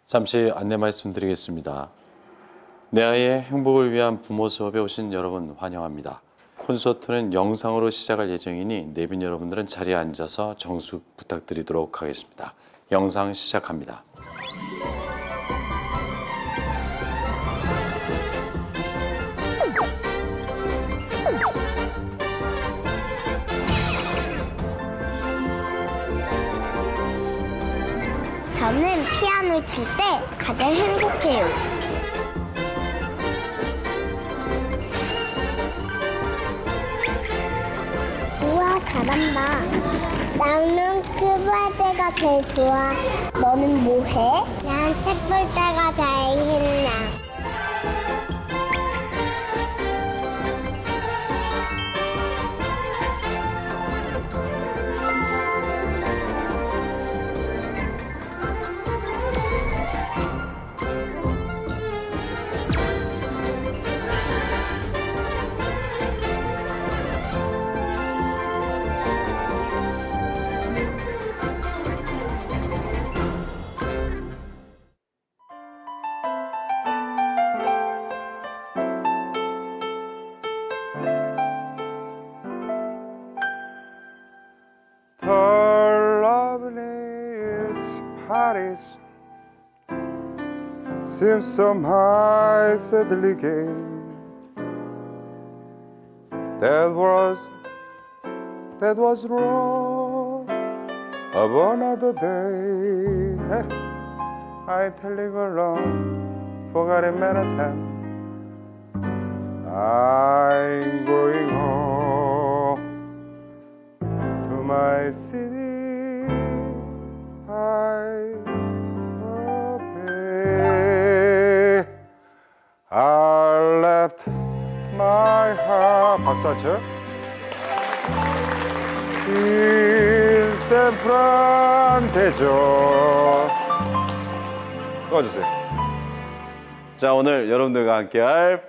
잠시 안내 말씀드리겠습니다. 내 아이의 행복을 위한 부모 수업에 오신 여러분 환영합니다. 콘서트는 영상으로 시작할 예정이니 내빈 여러분들은 자리에 앉아서 정숙 부탁드리도록 하겠습니다. 영상 시작합니다. 저는 피아노 칠 때 가장 행복해요. 우와, 잘한다. 나는 큐볼 때가 제일 좋아. 너는 뭐 해? 난 책 볼 때가 제일 신나. The loveliest Paris seems somehow sadly gay. That was wrong of another day. Hey, I'm telling along, forgotten Manhattan. I'm going home to my city. I obey. I left my heart. 박수 한 쳐. In San Fran 대전. 꺼주세요. 자, 오늘 여러분들과 함께할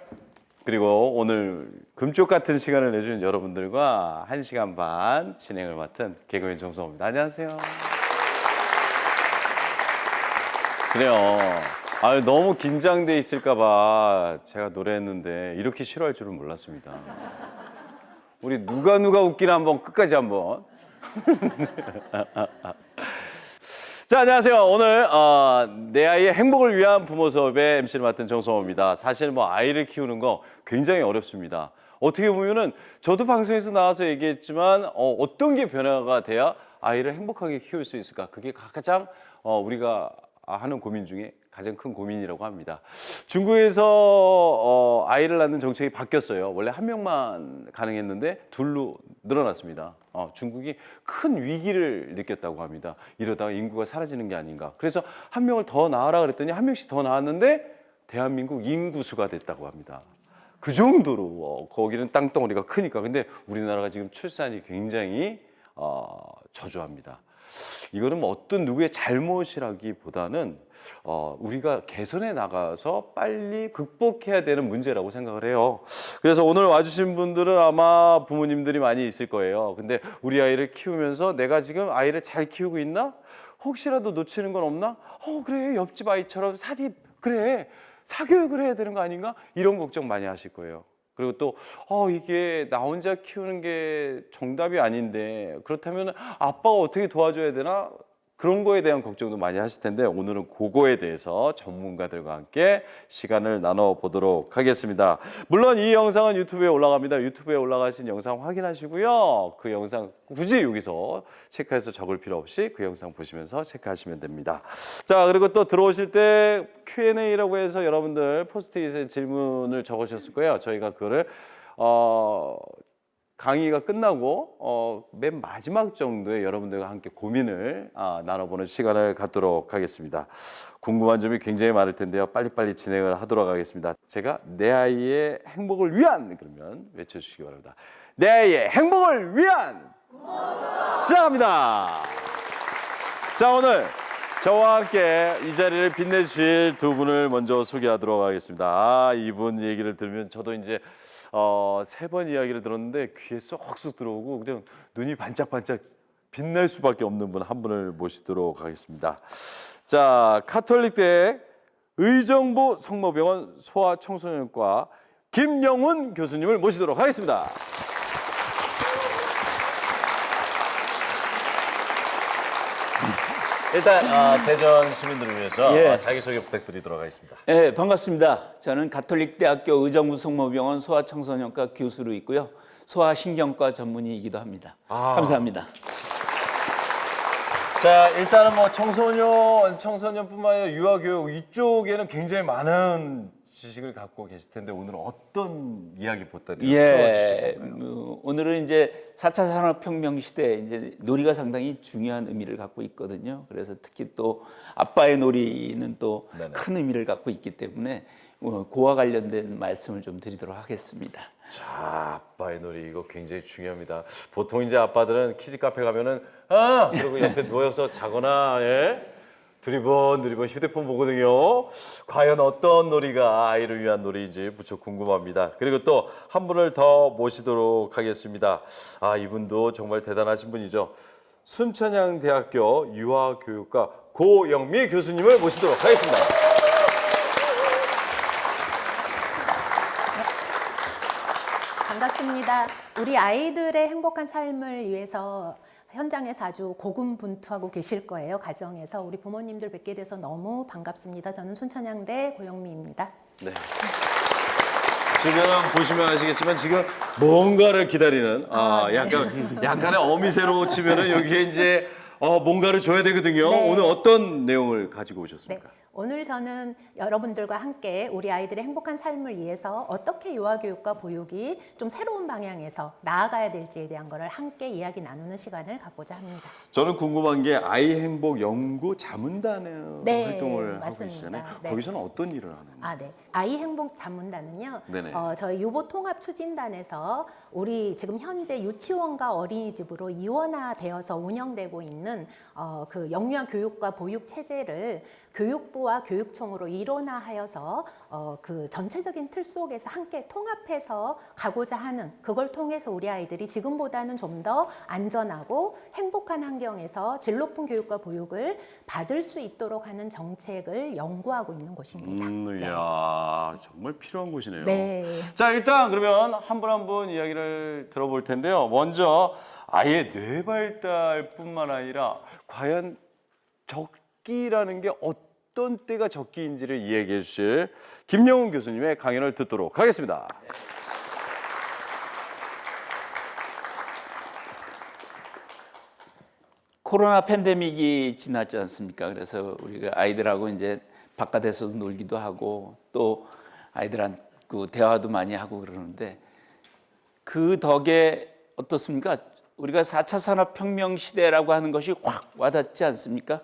그리고 오늘 금쪽 같은 시간을 내주는 여러분들과 1시간 반 진행을 맡은 개그맨 정성호입니다. 안녕하세요. 그래요. 너무 긴장돼 있을까봐 제가 노래했는데 이렇게 싫어할 줄은 몰랐습니다. 우리 누가 웃기나 한번 끝까지 한번. 자, 안녕하세요. 오늘 내 아이의 행복을 위한 부모 수업의 MC를 맡은 정성호입니다. 사실 아이를 키우는 거 굉장히 어렵습니다. 어떻게 보면은 저도 방송에서 나와서 얘기했지만 어떤 게 변화가 돼야 아이를 행복하게 키울 수 있을까? 그게 가장 우리가 하는 고민 중에 가장 큰 고민이라고 합니다. 중국에서 아이를 낳는 정책이 바뀌었어요. 원래 한 명만 가능했는데 둘로 늘어났습니다. 중국이 큰 위기를 느꼈다고 합니다. 이러다가 인구가 사라지는 게 아닌가. 그래서 한 명을 더 낳으라 그랬더니 한 명씩 더 낳았는데 대한민국 인구수가 됐다고 합니다. 그 정도로 거기는 땅덩어리가 크니까. 근데 우리나라가 지금 출산이 굉장히 저조합니다. 이거는 어떤 누구의 잘못이라기보다는 우리가 개선해 나가서 빨리 극복해야 되는 문제라고 생각을 해요. 그래서 오늘 와주신 분들은 아마 부모님들이 많이 있을 거예요. 근데 우리 아이를 키우면서 내가 지금 아이를 잘 키우고 있나? 혹시라도 놓치는 건 없나? 그래, 옆집 아이처럼 그래, 사교육을 해야 되는 거 아닌가? 이런 걱정 많이 하실 거예요. 그리고 또 이게 나 혼자 키우는 게 정답이 아닌데 그렇다면 아빠가 어떻게 도와줘야 되나? 그런 거에 대한 걱정도 많이 하실 텐데 오늘은 그거에 대해서 전문가들과 함께 시간을 나눠보도록 하겠습니다. 물론 이 영상은 유튜브에 올라갑니다. 유튜브에 올라가신 영상 확인하시고요. 그 영상 굳이 여기서 체크해서 적을 필요 없이 그 영상 보시면서 체크하시면 됩니다. 자, 그리고 또 들어오실 때 Q&A라고 해서 여러분들 포스트잇에 질문을 적으셨을 거예요. 저희가 그거를 강의가 끝나고 맨 마지막 정도에 여러분들과 함께 고민을 나눠보는 시간을 갖도록 하겠습니다. 궁금한 점이 굉장히 많을 텐데요. 빨리빨리 진행을 하도록 하겠습니다. 제가 내 아이의 행복을 위한 그러면 외쳐주시기 바랍니다. 내 아이의 행복을 위한 시작합니다. 자, 오늘 저와 함께 이 자리를 빛내주실 두 분을 먼저 소개하도록 하겠습니다. 이분 얘기를 들으면 저도 이제 3번 이야기를 들었는데 귀에 쏙쏙 들어오고 그냥 눈이 반짝반짝 빛날 수밖에 없는 분 한 분을 모시도록 하겠습니다. 자, 가톨릭대 의정부 성모병원 소아청소년과 김영훈 교수님을 모시도록 하겠습니다. 일단 대전 시민들을 위해서 예. 자기소개 부탁드리도록 하겠습니다. 네, 반갑습니다. 저는 가톨릭대학교 의정부 성모병원 소아청소년과 교수로 있고요. 소아신경과 전문의이기도 합니다. 감사합니다. 자, 일단은 뭐 청소년뿐만 아니라 유아교육 이쪽에는 굉장히 많은 지식을 갖고 계실 텐데 오늘 어떤 이야기 보따리 예, 오늘은 이제 4차 산업혁명 시대에 이제 놀이가 상당히 중요한 의미를 갖고 있거든요. 그래서 특히 또 아빠의 놀이는 또 큰 의미를 갖고 있기 때문에 그와 관련된 말씀을 좀 드리도록 하겠습니다. 자, 아빠의 놀이 이거 굉장히 중요합니다. 보통 이제 아빠들은 키즈 카페 가면은 그러고 옆에 누워서 자거나 두리번 휴대폰 보거든요. 과연 어떤 놀이가 아이를 위한 놀이인지 무척 궁금합니다. 그리고 또 한 분을 더 모시도록 하겠습니다. 이분도 정말 대단하신 분이죠. 순천향대학교 유아교육과 고영미 교수님을 모시도록 하겠습니다. 반갑습니다. 우리 아이들의 행복한 삶을 위해서 현장에서 아주 고군분투하고 계실 거예요. 가정에서 우리 부모님들 뵙게 돼서 너무 반갑습니다. 저는 순천향대 고영미입니다. 네. 지금 보시면 아시겠지만 지금 뭔가를 기다리는 약간의 어미새로 치면은 여기에 이제 뭔가를 줘야 되거든요. 네. 오늘 어떤 내용을 가지고 오셨습니까? 네. 오늘 저는 여러분들과 함께 우리 아이들의 행복한 삶을 위해서 어떻게 유아교육과 보육이 좀 새로운 방향에서 나아가야 될지에 대한 것을 함께 이야기 나누는 시간을 갖고자 합니다. 저는 궁금한 게 아이 행복 연구 자문단의 네, 활동을 맞습니다. 하고 있잖아요. 네. 거기서는 어떤 일을 하는 거예요? 네. 아이 행복 자문단은요. 네네. 저희 유보 통합 추진단에서 우리 지금 현재 유치원과 어린이집으로 이원화되어서 운영되고 있는 그 영유아 교육과 보육 체제를 교육부와 교육청으로 일원화하여서 그 전체적인 틀 속에서 함께 통합해서 가고자 하는, 그걸 통해서 우리 아이들이 지금보다는 좀 더 안전하고 행복한 환경에서 질 높은 교육과 보육을 받을 수 있도록 하는 정책을 연구하고 있는 곳입니다. 이야, 정말 필요한 곳이네요. 네. 자, 일단 그러면 한 분 한 분 이야기를 들어볼 텐데요. 먼저 아이의 뇌 발달뿐만 아니라 과연 적기라는 게 어떤 때가 적기인지를 이야기해 주실 김영훈 교수님의 강연을 듣도록 하겠습니다. 코로나 팬데믹이 지났지 않습니까? 그래서 우리가 아이들하고 이제 바깥에서도 놀기도 하고 또 아이들한테 대화도 많이 하고 그러는데 그 덕에 어떻습니까? 우리가 4차 산업혁명 시대라고 하는 것이 확 와닿지 않습니까?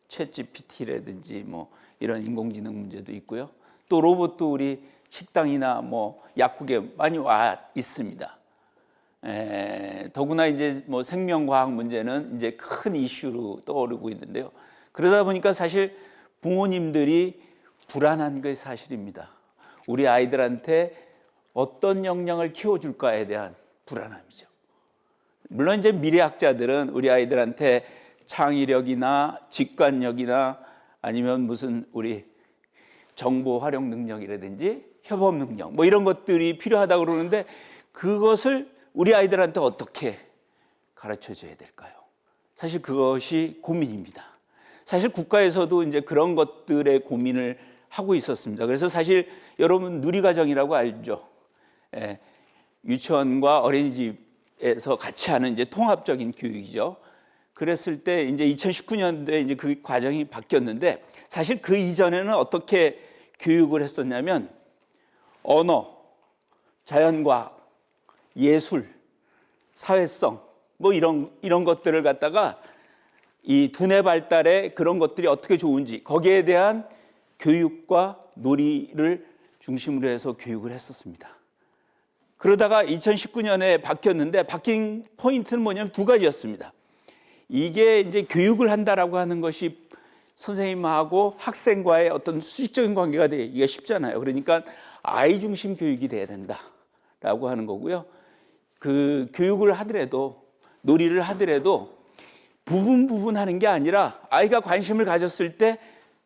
챗 GPT라든지 뭐 이런 인공지능 문제도 있고요. 또 로봇도 우리 식당이나 뭐 약국에 많이 와 있습니다. 더구나 이제 뭐 생명과학 문제는 이제 큰 이슈로 떠오르고 있는데요. 그러다 보니까 사실 부모님들이 불안한 게 사실입니다. 우리 아이들한테 어떤 역량을 키워줄까에 대한 불안함이죠. 물론 이제 미래학자들은 우리 아이들한테 창의력이나 직관력이나 아니면 무슨 우리 정보 활용 능력이라든지 협업 능력 뭐 이런 것들이 필요하다고 그러는데 그것을 우리 아이들한테 어떻게 가르쳐 줘야 될까요? 사실 그것이 고민입니다. 사실 국가에서도 이제 그런 것들의 고민을 하고 있었습니다. 그래서 사실 여러분 누리과정이라고 알죠? 유치원과 어린이집에서 같이 하는 이제 통합적인 교육이죠. 그랬을 때 이제 2019년도에 이제 그 과정이 바뀌었는데 사실 그 이전에는 어떻게 교육을 했었냐면 언어, 자연과학, 예술, 사회성 뭐 이런 것들을 갖다가 이 두뇌 발달에 그런 것들이 어떻게 좋은지 거기에 대한 교육과 놀이를 중심으로 해서 교육을 했었습니다. 그러다가 2019년에 바뀌었는데 바뀐 포인트는 뭐냐면 두 가지였습니다. 이게 이제 교육을 한다라고 하는 것이 선생님하고 학생과의 어떤 수직적인 관계가 되기가 쉽잖아요. 그러니까 아이 중심 교육이 돼야 된다라고 하는 거고요. 그 교육을 하더라도 놀이를 하더라도 부분 하는 게 아니라 아이가 관심을 가졌을 때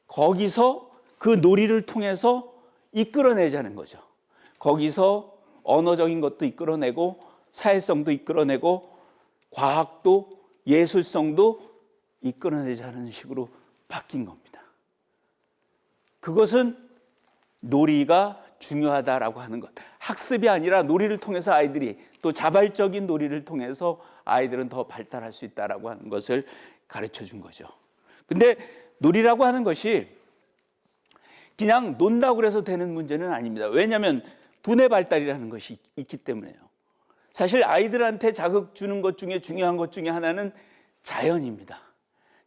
거기서 그 놀이를 통해서 이끌어내자는 거죠. 거기서 언어적인 것도 이끌어내고 사회성도 이끌어내고 과학도 예술성도 이끌어내자는 식으로 바뀐 겁니다. 그것은 놀이가 중요하다라고 하는 것. 학습이 아니라 놀이를 통해서 아이들이 또 자발적인 놀이를 통해서 아이들은 더 발달할 수 있다라고 하는 것을 가르쳐 준 거죠. 근데 놀이라고 하는 것이 그냥 논다고 해서 되는 문제는 아닙니다. 왜냐하면 두뇌 발달이라는 것이 있기 때문에요. 사실 아이들한테 자극 주는 것 중에 중요한 것 중에 하나는 자연입니다.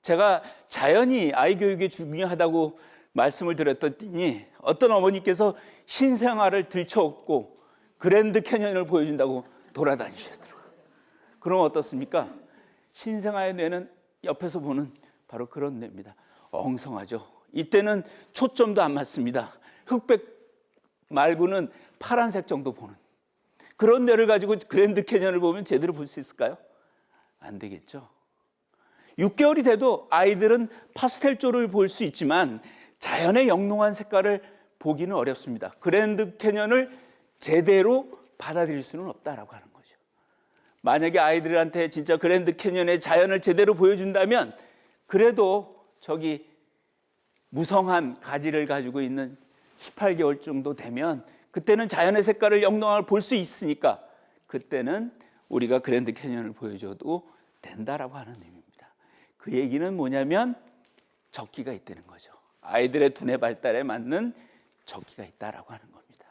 제가 자연이 아이 교육에 중요하다고 말씀을 드렸더니 어떤 어머니께서 신생아를 들쳐업고 그랜드 캐년을 보여준다고 돌아다니셨더라고요. 그럼 어떻습니까? 신생아의 뇌는 옆에서 보는 바로 그런 뇌입니다. 엉성하죠. 이때는 초점도 안 맞습니다. 흑백 말고는 파란색 정도 보는 그런 뇌를 가지고 그랜드 캐년을 보면 제대로 볼 수 있을까요? 안 되겠죠. 6개월이 돼도 아이들은 파스텔조를 볼 수 있지만 자연의 영롱한 색깔을 보기는 어렵습니다. 그랜드 캐년을 제대로 받아들일 수는 없다라고 하는 거죠. 만약에 아이들한테 진짜 그랜드 캐년의 자연을 제대로 보여준다면 그래도 저기 무성한 가지를 가지고 있는 18개월 정도 되면 그때는 자연의 색깔을 영롱하게 볼 수 있으니까 그때는 우리가 그랜드 캐년을 보여줘도 된다라고 하는 의미입니다. 그 얘기는 뭐냐면 적기가 있다는 거죠. 아이들의 두뇌 발달에 맞는 적기가 있다라고 하는 겁니다.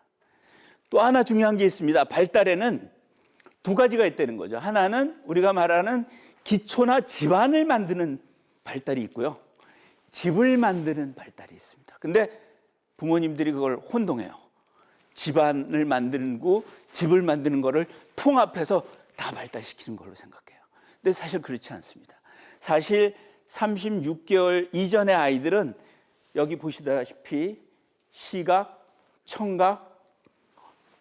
또 하나 중요한 게 있습니다. 발달에는 두 가지가 있다는 거죠. 하나는 우리가 말하는 기초나 집안을 만드는 발달이 있고요. 집을 만드는 발달이 있습니다. 근데 부모님들이 그걸 혼동해요. 집안을 만들고 집을 만드는 거를 통합해서 다 발달시키는 걸로 생각해요. 근데 사실 그렇지 않습니다. 사실 36개월 이전의 아이들은 여기 보시다시피 시각, 청각,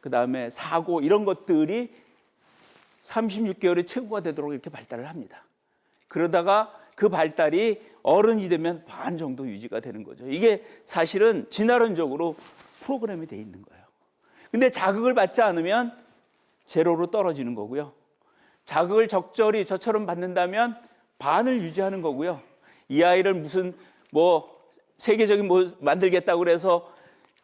그 다음에 사고 이런 것들이 36개월의 최고가 되도록 이렇게 발달을 합니다. 그러다가 그 발달이 어른이 되면 반 정도 유지가 되는 거죠. 이게 사실은 진화론적으로 프로그램이 돼 있는 거예요. 근데 자극을 받지 않으면 제로로 떨어지는 거고요. 자극을 적절히 저처럼 받는다면 반을 유지하는 거고요. 이 아이를 무슨 세계적인 만들겠다고 그래서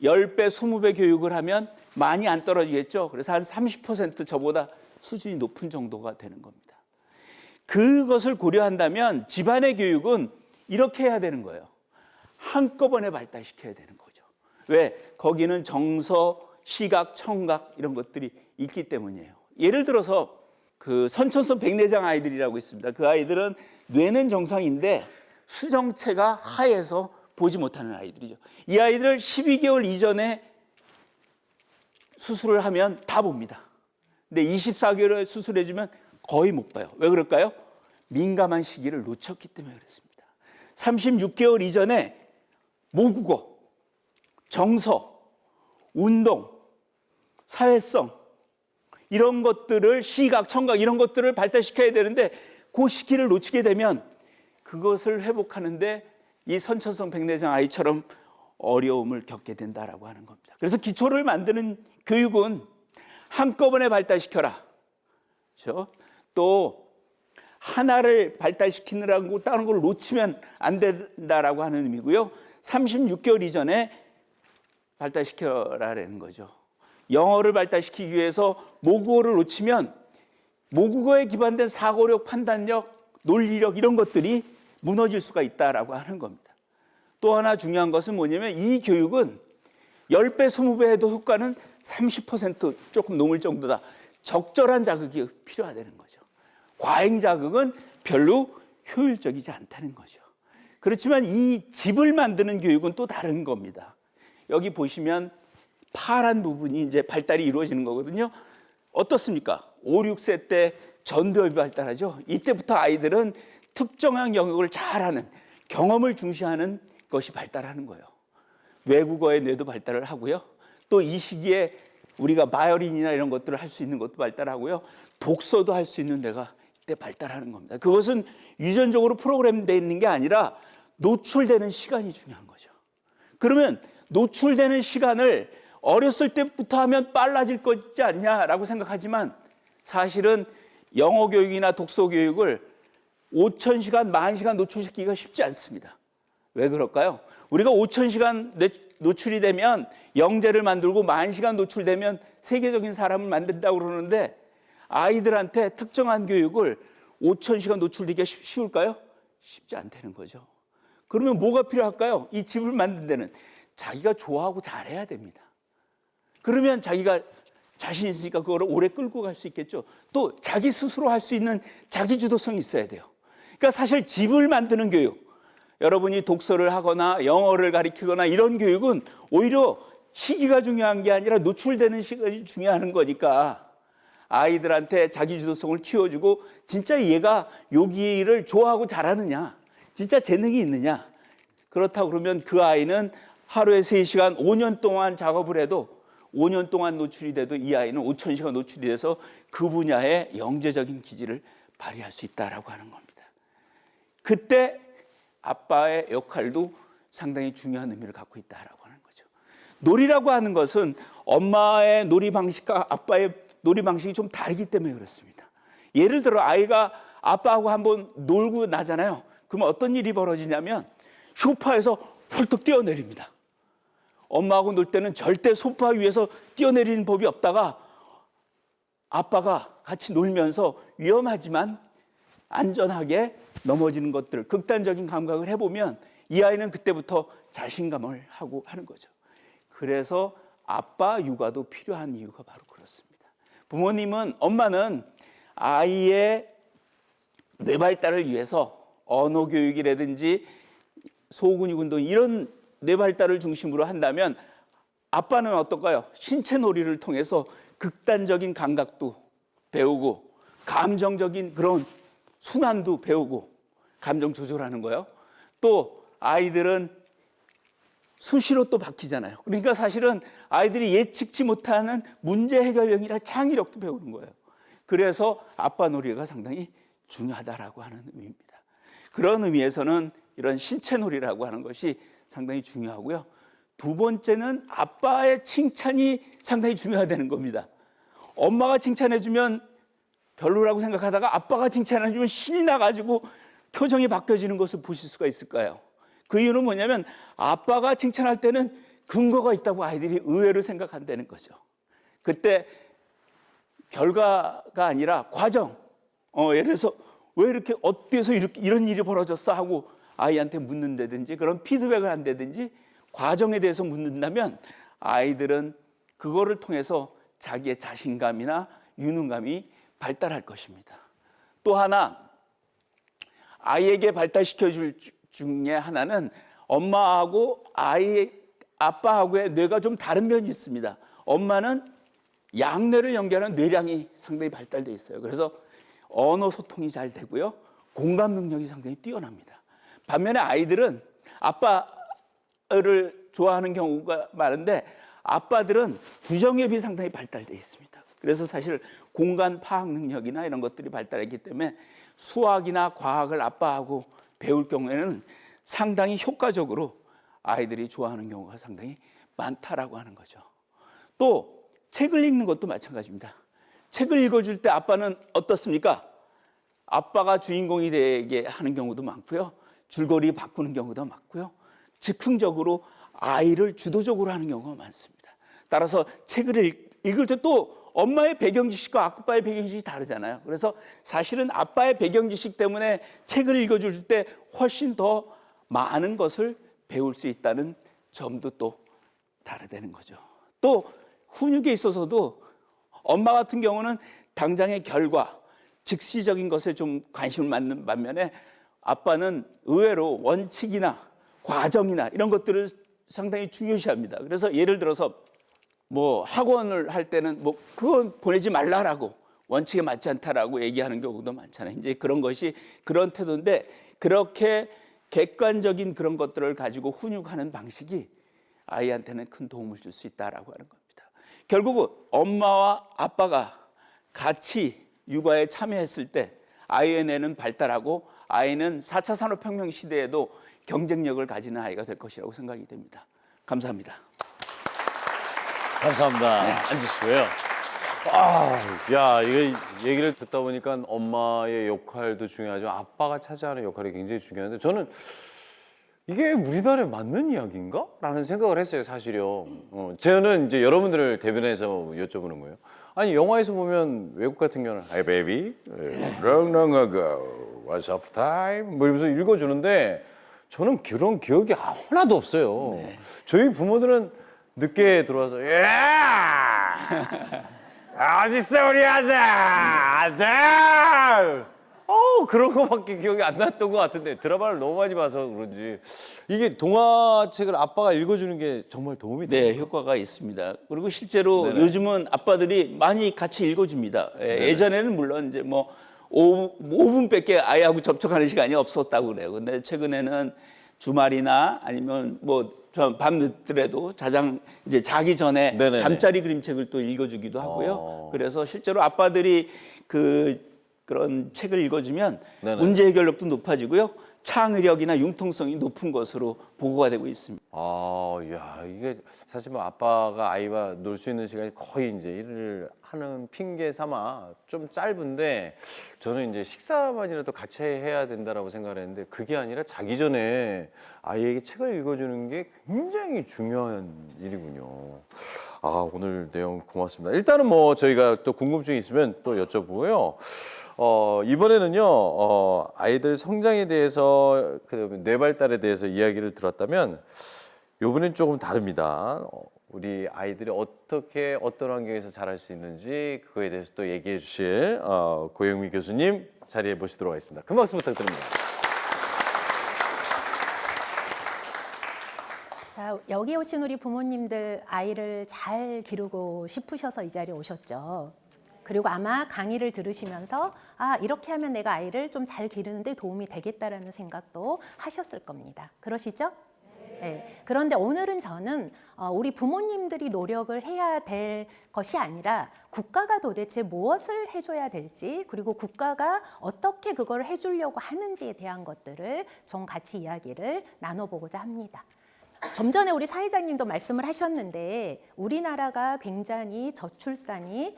10배, 20배 교육을 하면 많이 안 떨어지겠죠. 그래서 한 30% 저보다 수준이 높은 정도가 되는 겁니다. 그것을 고려한다면 집안의 교육은 이렇게 해야 되는 거예요. 한꺼번에 발달시켜야 되는 거죠. 왜? 거기는 정서, 시각, 청각 이런 것들이 있기 때문이에요. 예를 들어서 그 선천성 백내장 아이들이라고 있습니다. 그 아이들은 뇌는 정상인데 수정체가 하얘서 보지 못하는 아이들이죠. 이 아이들 12개월 이전에 수술을 하면 다 봅니다. 근데 24개월에 수술해주면 거의 못 봐요. 왜 그럴까요? 민감한 시기를 놓쳤기 때문에 그렇습니다. 36개월 이전에 모국어, 정서, 운동, 사회성 이런 것들을 시각, 청각 이런 것들을 발달시켜야 되는데 그 시기를 놓치게 되면 그것을 회복하는데 이 선천성 백내장 아이처럼 어려움을 겪게 된다라고 하는 겁니다. 그래서 기초를 만드는 교육은 한꺼번에 발달시켜라. 그렇죠? 또 하나를 발달시키느라고 다른 걸 놓치면 안 된다라고 하는 의미고요. 36개월 이전에 발달시켜라라는 거죠. 영어를 발달시키기 위해서 모국어를 놓치면 모국어에 기반된 사고력, 판단력, 논리력 이런 것들이 무너질 수가 있다라고 하는 겁니다. 또 하나 중요한 것은 뭐냐면 이 교육은 10배, 20배 해도 효과는 30% 조금 넘을 정도다. 적절한 자극이 필요하다는 거죠. 과잉 자극은 별로 효율적이지 않다는 거죠. 그렇지만 이 집을 만드는 교육은 또 다른 겁니다. 여기 보시면 파란 부분이 이제 발달이 이루어지는 거거든요. 어떻습니까? 5, 6세 때 전두엽이 발달하죠. 이때부터 아이들은 특정한 영역을 잘하는 경험을 중시하는 것이 발달하는 거예요. 외국어의 뇌도 발달을 하고요. 또 이 시기에 우리가 바이올린이나 이런 것들을 할 수 있는 것도 발달하고요. 독서도 할 수 있는 뇌가 그때 발달하는 겁니다. 그것은 유전적으로 프로그램되어 있는 게 아니라 노출되는 시간이 중요한 거죠. 그러면 노출되는 시간을 어렸을 때부터 하면 빨라질 거지 않냐라고 생각하지만 사실은 영어 교육이나 독서 교육을 5,000시간, 10,000시간 노출시키기가 쉽지 않습니다. 왜 그럴까요? 우리가 5,000시간 노출이 되면 영재를 만들고 10,000시간 노출되면 세계적인 사람을 만든다고 그러는데 아이들한테 특정한 교육을 5,000시간 노출되기가 쉬울까요? 쉽지 않다는 거죠. 그러면 뭐가 필요할까요? 이 집을 만든 데는 자기가 좋아하고 잘해야 됩니다. 그러면 자기가 자신 있으니까 그거를 오래 끌고 갈 수 있겠죠. 또 자기 스스로 할 수 있는 자기 주도성이 있어야 돼요. 그러니까 사실 집을 만드는 교육, 여러분이 독서를 하거나 영어를 가르치거나 이런 교육은 오히려 시기가 중요한 게 아니라 노출되는 시간이 중요한 거니까 아이들한테 자기 주도성을 키워주고 진짜 얘가 여기를 좋아하고 잘하느냐, 진짜 재능이 있느냐, 그렇다고 그러면 그 아이는 하루에 3시간 5년 동안 작업을 해도 5년 동안 노출이 돼도 이 아이는 5,000시간 노출이 돼서 그 분야의 영재적인 기질을 발휘할 수 있다라고 하는 겁니다. 그때 아빠의 역할도 상당히 중요한 의미를 갖고 있다라고 하는 거죠. 놀이라고 하는 것은 엄마의 놀이 방식과 아빠의 놀이 방식이 좀 다르기 때문에 그렇습니다. 예를 들어 아이가 아빠하고 한번 놀고 나잖아요. 그러면 어떤 일이 벌어지냐면 소파에서 훌떡 뛰어내립니다. 엄마하고 놀 때는 절대 소파 위에서 뛰어내리는 법이 없다가 아빠가 같이 놀면서 위험하지만 안전하게 넘어지는 것들, 극단적인 감각을 해보면 이 아이는 그때부터 자신감을 하고 하는 거죠. 그래서 아빠 육아도 필요한 이유가 바로 그렇습니다. 부모님은, 엄마는 아이의 뇌 발달을 위해서 언어 교육이라든지 소근육 운동 이런 뇌 발달을 중심으로 한다면 아빠는 어떨까요? 신체 놀이를 통해서 극단적인 감각도 배우고 감정적인 그런 순환도 배우고 감정 조절하는 거예요. 또 아이들은 수시로 또 바뀌잖아요. 그러니까 사실은 아이들이 예측치 못하는 문제 해결력이나 창의력도 배우는 거예요. 그래서 아빠 놀이가 상당히 중요하다라고 하는 의미입니다. 그런 의미에서는 이런 신체 놀이라고 하는 것이 상당히 중요하고요. 두 번째는 아빠의 칭찬이 상당히 중요하다는 겁니다. 엄마가 칭찬해주면 별로라고 생각하다가 아빠가 칭찬해주면 신이 나가지고 표정이 바뀌어지는 것을 보실 수가 있을까요? 그 이유는 뭐냐면 아빠가 칭찬할 때는 근거가 있다고 아이들이 의외로 생각한다는 거죠. 그때 결과가 아니라 과정, 예를 들어서 왜 이렇게 어때서 이런 일이 벌어졌어 하고 아이한테 묻는다든지 그런 피드백을 한다든지 과정에 대해서 묻는다면 아이들은 그거를 통해서 자기의 자신감이나 유능감이 발달할 것입니다. 또 하나 아이에게 발달시켜 줄 중에 하나는 엄마하고 아빠하고의 뇌가 좀 다른 면이 있습니다. 엄마는 양뇌를 연결하는 뇌량이 상당히 발달되어 있어요. 그래서 언어 소통이 잘 되고요. 공감 능력이 상당히 뛰어납니다. 반면에 아이들은 아빠를 좋아하는 경우가 많은데 아빠들은 부정협이 상당히 발달되어 있습니다. 그래서 사실 공간 파악 능력이나 이런 것들이 발달했기 때문에 수학이나 과학을 아빠하고 배울 경우에는 상당히 효과적으로 아이들이 좋아하는 경우가 상당히 많다라고 하는 거죠. 또 책을 읽는 것도 마찬가지입니다. 책을 읽어줄 때 아빠는 어떻습니까? 아빠가 주인공이 되게 하는 경우도 많고요. 줄거리 바꾸는 경우도 많고요. 즉흥적으로 아이를 주도적으로 하는 경우가 많습니다. 따라서 책을 읽을 때 또 엄마의 배경 지식과 아빠의 배경 지식이 다르잖아요. 그래서 사실은 아빠의 배경 지식 때문에 책을 읽어줄 때 훨씬 더 많은 것을 배울 수 있다는 점도 또 다르다는 거죠. 또 훈육에 있어서도 엄마 같은 경우는 당장의 결과, 즉시적인 것에 좀 관심을 갖는 반면에 아빠는 의외로 원칙이나 과정이나 이런 것들을 상당히 중요시합니다. 그래서 예를 들어서 뭐 학원을 할 때는 뭐 그건 보내지 말라라고 원칙에 맞지 않다라고 얘기하는 경우도 많잖아요. 이제 그런 것이 그런 태도인데 그렇게 객관적인 그런 것들을 가지고 훈육하는 방식이 아이한테는 큰 도움을 줄 수 있다라고 하는 겁니다. 결국은 엄마와 아빠가 같이 육아에 참여했을 때 아이의 뇌는 발달하고 아이는 4차 산업혁명 시대에도 경쟁력을 가지는 아이가 될 것이라고 생각이 됩니다. 감사합니다. 감사합니다. 앉으시고요. 야, 이게 얘기를 듣다 보니까 엄마의 역할도 중요하지만 아빠가 차지하는 역할이 굉장히 중요한데 저는 이게 우리나라에 맞는 이야기인가? 라는 생각을 했어요, 사실요. 저는 이제 여러분들을 대변해서 여쭤보는 거예요. 아니, 영화에서 보면 외국 같은 경우는 Hey baby, long long ago, once upon a time 뭐 이러면서 읽어주는데 저는 그런 기억이 하나도 없어요. 저희 부모들은 늦게 들어와서 어딨어 우리 아들 그런 거밖에 기억이 안 났던 것 같은데 드라마를 너무 많이 봐서 그런지 이게 동화책을 아빠가 읽어주는 게 정말 도움이 돼요. 네, 효과가 있습니다. 그리고 실제로 네네. 요즘은 아빠들이 많이 같이 읽어줍니다. 예전에는 물론 이제 뭐 5분밖에 아이하고 접촉하는 시간이 없었다고 그래요. 근데 최근에는 주말이나 아니면 뭐 밤 늦더라도 이제 자기 전에 네네네. 잠자리 그림책을 또 읽어주기도 하고요. 그래서 실제로 아빠들이 그런 책을 읽어주면 네네. 문제 해결력도 높아지고요. 창의력이나 융통성이 높은 것으로 보고가 되고 있습니다. 야, 이게 사실 뭐 아빠가 아이와 놀 수 있는 시간이 거의 이제 일을 하는 핑계 삼아 좀 짧은데 저는 이제 식사만이라도 같이 해야 된다라고 생각을 했는데 그게 아니라 자기 전에 아이에게 책을 읽어주는 게 굉장히 중요한 일이군요. 오늘 내용 고맙습니다. 일단은 뭐 저희가 또 궁금증이 있으면 또 여쭤보고요. 이번에는요, 아이들 성장에 대해서, 뇌 발달에 대해서 이야기를 들었다면, 요번엔 조금 다릅니다. 우리 아이들이 어떻게, 어떤 환경에서 자랄 수 있는지, 그거에 대해서 또 얘기해 주실, 고영미 교수님 자리에 모시도록 하겠습니다. 큰 박수 부탁드립니다. 자, 여기 오신 우리 부모님들 아이를 잘 기르고 싶으셔서 이 자리에 오셨죠. 그리고 아마 강의를 들으시면서 이렇게 하면 내가 아이를 좀 잘 기르는데 도움이 되겠다라는 생각도 하셨을 겁니다. 그러시죠? 네. 그런데 오늘은 저는 우리 부모님들이 노력을 해야 될 것이 아니라 국가가 도대체 무엇을 해줘야 될지 그리고 국가가 어떻게 그걸 해주려고 하는지에 대한 것들을 좀 같이 이야기를 나눠보고자 합니다. 좀 전에 우리 사회자님도 말씀을 하셨는데 우리나라가 굉장히 저출산이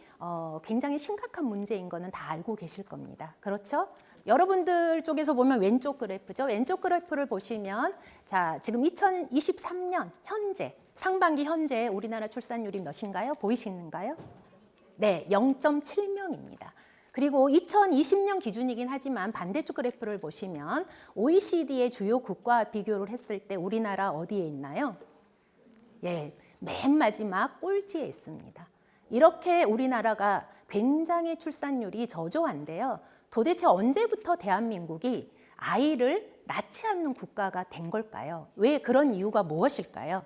굉장히 심각한 문제인 거는 다 알고 계실 겁니다. 그렇죠? 여러분들 쪽에서 보면 왼쪽 그래프죠. 왼쪽 그래프를 보시면 자, 지금 2023년 현재 상반기 현재 우리나라 출산율이 몇인가요? 보이시는가요? 네, 0.7명입니다. 그리고 2020년 기준이긴 하지만 반대쪽 그래프를 보시면 OECD의 주요 국가와 비교를 했을 때 우리나라 어디에 있나요? 예, 맨 마지막 꼴찌에 있습니다. 이렇게 우리나라가 굉장히 출산율이 저조한데요. 도대체 언제부터 대한민국이 아이를 낳지 않는 국가가 된 걸까요? 왜 그런 이유가 무엇일까요?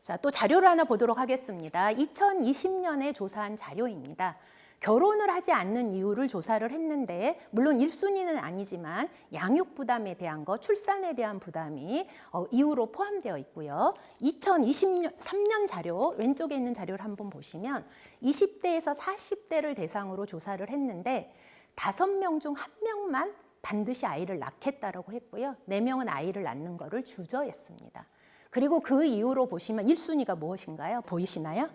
자, 또 자료를 하나 보도록 하겠습니다. 2020년에 조사한 자료입니다. 결혼을 하지 않는 이유를 조사를 했는데 물론 1순위는 아니지만 양육 부담에 대한 거, 출산에 대한 부담이 이유로 포함되어 있고요. 2023년 자료, 왼쪽에 있는 자료를 한번 보시면 20대에서 40대를 대상으로 조사를 했는데 5명 중 1명만 반드시 아이를 낳겠다라고 했고요. 4명은 아이를 낳는 거를 주저했습니다. 그리고 그 이유로 보시면 1순위가 무엇인가요? 보이시나요?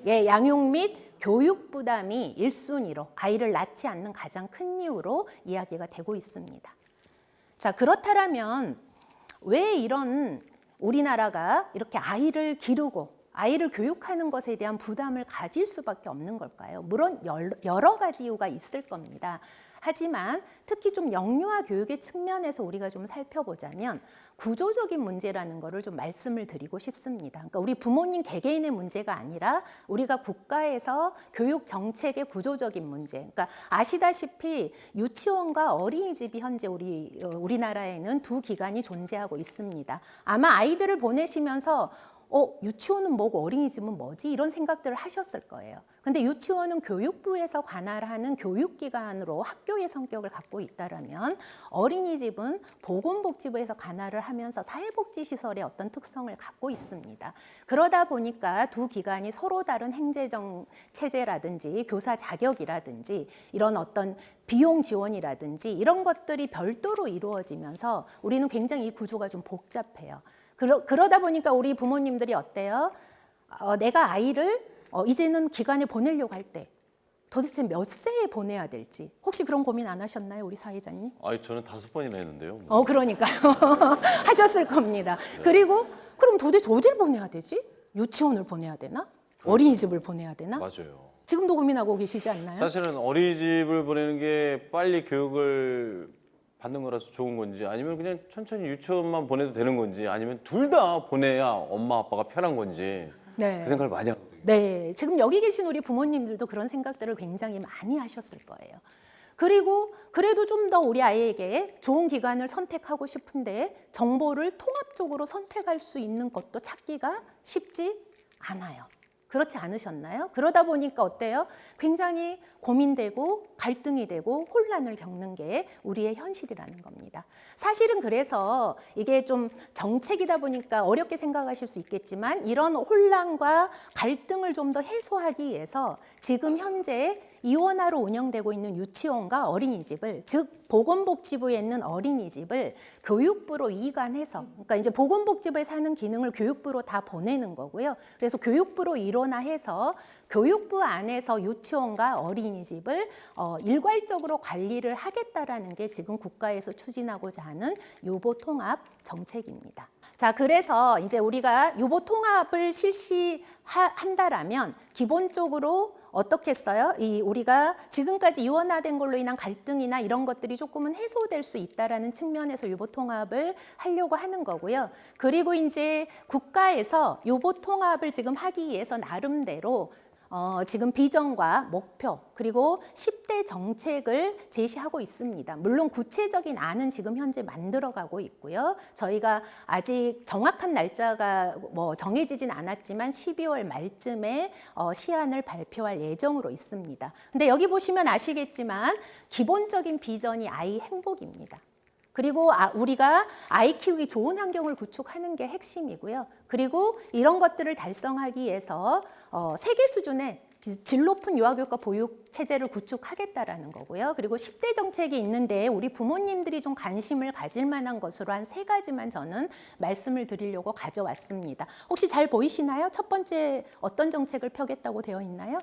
예, 양육 및 교육 부담이 1순위로 아이를 낳지 않는 가장 큰 이유로 이야기가 되고 있습니다. 자, 그렇다면 왜 이런 우리나라가 이렇게 아이를 기르고 아이를 교육하는 것에 대한 부담을 가질 수밖에 없는 걸까요? 물론 여러 가지 이유가 있을 겁니다. 하지만 특히 좀 영유아 교육의 측면에서 우리가 좀 살펴보자면 구조적인 문제라는 거를 좀 말씀을 드리고 싶습니다. 그러니까 우리 부모님 개개인의 문제가 아니라 우리가 국가에서 교육 정책의 구조적인 문제. 그러니까 아시다시피 유치원과 어린이집이 현재 우리나라에는 두 기관이 존재하고 있습니다. 아마 아이들을 보내시면서 유치원은 뭐고 어린이집은 뭐지? 이런 생각들을 하셨을 거예요. 근데 유치원은 교육부에서 관할하는 교육기관으로 학교의 성격을 갖고 있다라면 어린이집은 보건복지부에서 관할을 하면서 사회복지시설의 어떤 특성을 갖고 있습니다. 그러다 보니까 두 기관이 서로 다른 행재정 체제라든지 교사 자격이라든지 이런 어떤 비용 지원이라든지 이런 것들이 별도로 이루어지면서 우리는 굉장히 이 구조가 좀 복잡해요. 그러다 보니까 우리 부모님들이 어때요? 내가 아이를 이제는 기관에 보내려고 할 때 도대체 몇 세에 보내야 될지 혹시 그런 고민 안 하셨나요, 우리 사회자님? 아니 저는 5번이나 했는데요. 그러니까요. 하셨을 겁니다. 그리고 그럼 도대체 어딜 보내야 되지? 유치원을 보내야 되나? 어린이집을 보내야 되나? 맞아요. 지금도 고민하고 계시지 않나요? 사실은 어린이집을 보내는 게 빨리 교육을 받는 거라서 좋은 건지 아니면 그냥 천천히 유치원만 보내도 되는 건지 아니면 둘 다 보내야 엄마 아빠가 편한 건지 네. 그 생각을 많이 하거든요. 네, 지금 여기 계신 우리 부모님들도 그런 생각들을 굉장히 많이 하셨을 거예요. 그리고 그래도 좀 더 우리 아이에게 좋은 기관을 선택하고 싶은데 정보를 통합적으로 선택할 수 있는 것도 찾기가 쉽지 않아요. 그렇지 않으셨나요? 그러다 보니까 어때요? 굉장히 고민되고 갈등이 되고 혼란을 겪는 게 우리의 현실이라는 겁니다. 사실은 그래서 이게 좀 정책이다 보니까 어렵게 생각하실 수 있겠지만 이런 혼란과 갈등을 좀 더 해소하기 위해서 지금 현재 이원화로 운영되고 있는 유치원과 어린이집을, 즉 보건복지부에 있는 어린이집을 교육부로 이관해서, 그러니까 이제 보건복지부에서 하는 기능을 교육부로 다 보내는 거고요. 그래서 교육부로 일원화해서 교육부 안에서 유치원과 어린이집을 일괄적으로 관리를 하겠다라는 게 지금 국가에서 추진하고자 하는 유보통합 정책입니다. 자, 그래서 이제 우리가 유보통합을 실시한다라면 기본적으로 어떻게 했어요? 우리가 지금까지 이원화된 걸로 인한 갈등이나 이런 것들이 조금은 해소될 수 있다라는 측면에서 유보통합을 하려고 하는 거고요. 그리고 이제 국가에서 유보통합을 지금 하기 위해서 나름대로 지금 비전과 목표 그리고 10대 정책을 제시하고 있습니다. 물론 구체적인 안은 지금 현재 만들어가고 있고요. 저희가 아직 정확한 날짜가 정해지진 않았지만 12월 말쯤에 시안을 발표할 예정으로 있습니다. 근데 여기 보시면 아시겠지만 기본적인 비전이 아이 행복입니다. 그리고 우리가 아이 키우기 좋은 환경을 구축하는 게 핵심이고요. 그리고 이런 것들을 달성하기 위해서 세계 수준의 질 높은 유아교육과 보육 체제를 구축하겠다라는 거고요. 그리고 10대 정책이 있는데 우리 부모님들이 좀 관심을 가질 만한 것으로 한 3가지만 저는 말씀을 드리려고 가져왔습니다. 혹시 잘 보이시나요? 첫 번째 어떤 정책을 펴겠다고 되어 있나요?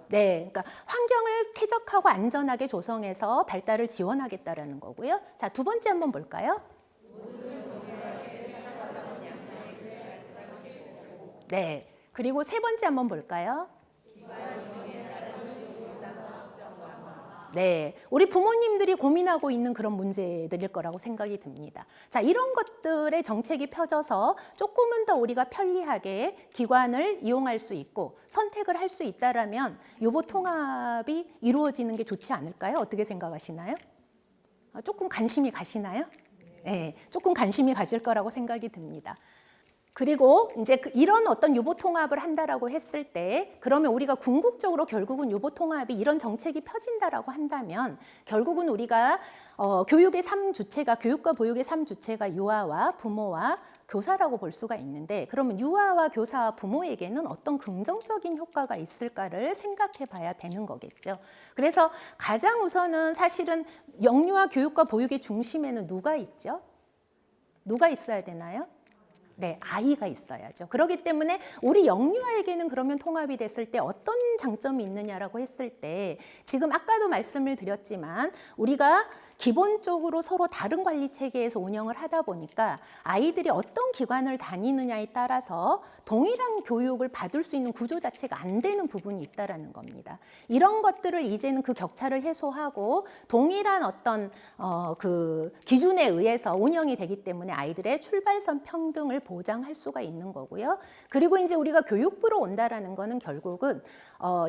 네, 그러니까 환경을 쾌적하고 안전하게 조성해서 발달을 지원하겠다라는 거고요. 자, 두 번째 한번 볼까요? 네, 그리고 세 번째 한번 볼까요? 네, 우리 부모님들이 고민하고 있는 그런 문제들일 거라고 생각이 듭니다. 자, 이런 것들의 정책이 펴져서 조금은 더 우리가 편리하게 기관을 이용할 수 있고 선택을 할 수 있다라면 유보 통합이 이루어지는 게 좋지 않을까요? 어떻게 생각하시나요? 조금 관심이 가시나요? 네, 조금 관심이 가질 거라고 생각이 듭니다. 그리고 이제 이런 어떤 유보 통합을 한다라고 했을 때 그러면 우리가 궁극적으로 결국은 유보 통합이 이런 정책이 펴진다라고 한다면 결국은 우리가 교육의 3주체가 교육과 보육의 3주체가 유아와 부모와 교사라고 볼 수가 있는데 그러면 유아와 교사와 부모에게는 어떤 긍정적인 효과가 있을까를 생각해 봐야 되는 거겠죠. 그래서 가장 우선은 사실은 영유아 교육과 보육의 중심에는 누가 있죠? 누가 있어야 되나요? 네, 아이가 있어야죠. 그렇기 때문에 우리 영유아에게는 그러면 통합이 됐을 때 어떤 장점이 있느냐라고 했을 때 지금 아까도 말씀을 드렸지만 우리가 기본적으로 서로 다른 관리 체계에서 운영을 하다 보니까 아이들이 어떤 기관을 다니느냐에 따라서 동일한 교육을 받을 수 있는 구조 자체가 안 되는 부분이 있다라는 겁니다. 이런 것들을 이제는 그 격차를 해소하고 동일한 어떤 그 기준에 의해서 운영이 되기 때문에 아이들의 출발선 평등을 보장할 수가 있는 거고요. 그리고 이제 우리가 교육부로 온다라는 거는 결국은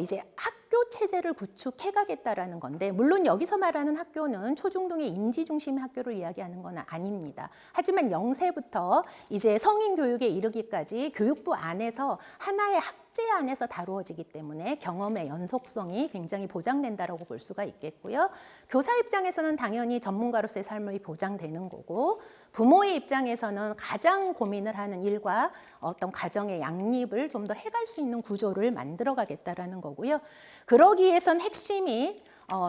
이제 학교 체제를 구축해 가겠다라는 건데, 물론 여기서 말하는 학교는 초중등의 인지 중심의 학교를 이야기하는 건 아닙니다. 하지만 0세부터 이제 성인 교육에 이르기까지 교육부 안에서 하나의 학제 안에서 다루어지기 때문에 경험의 연속성이 굉장히 보장된다라고 볼 수가 있겠고요. 교사 입장에서는 당연히 전문가로서의 삶이 보장되는 거고, 부모의 입장에서는 가장 고민을 하는 일과 어떤 가정의 양립을 좀 더 해갈 수 있는 구조를 만들어 가겠다라는 거고요. 그러기 위해선 핵심이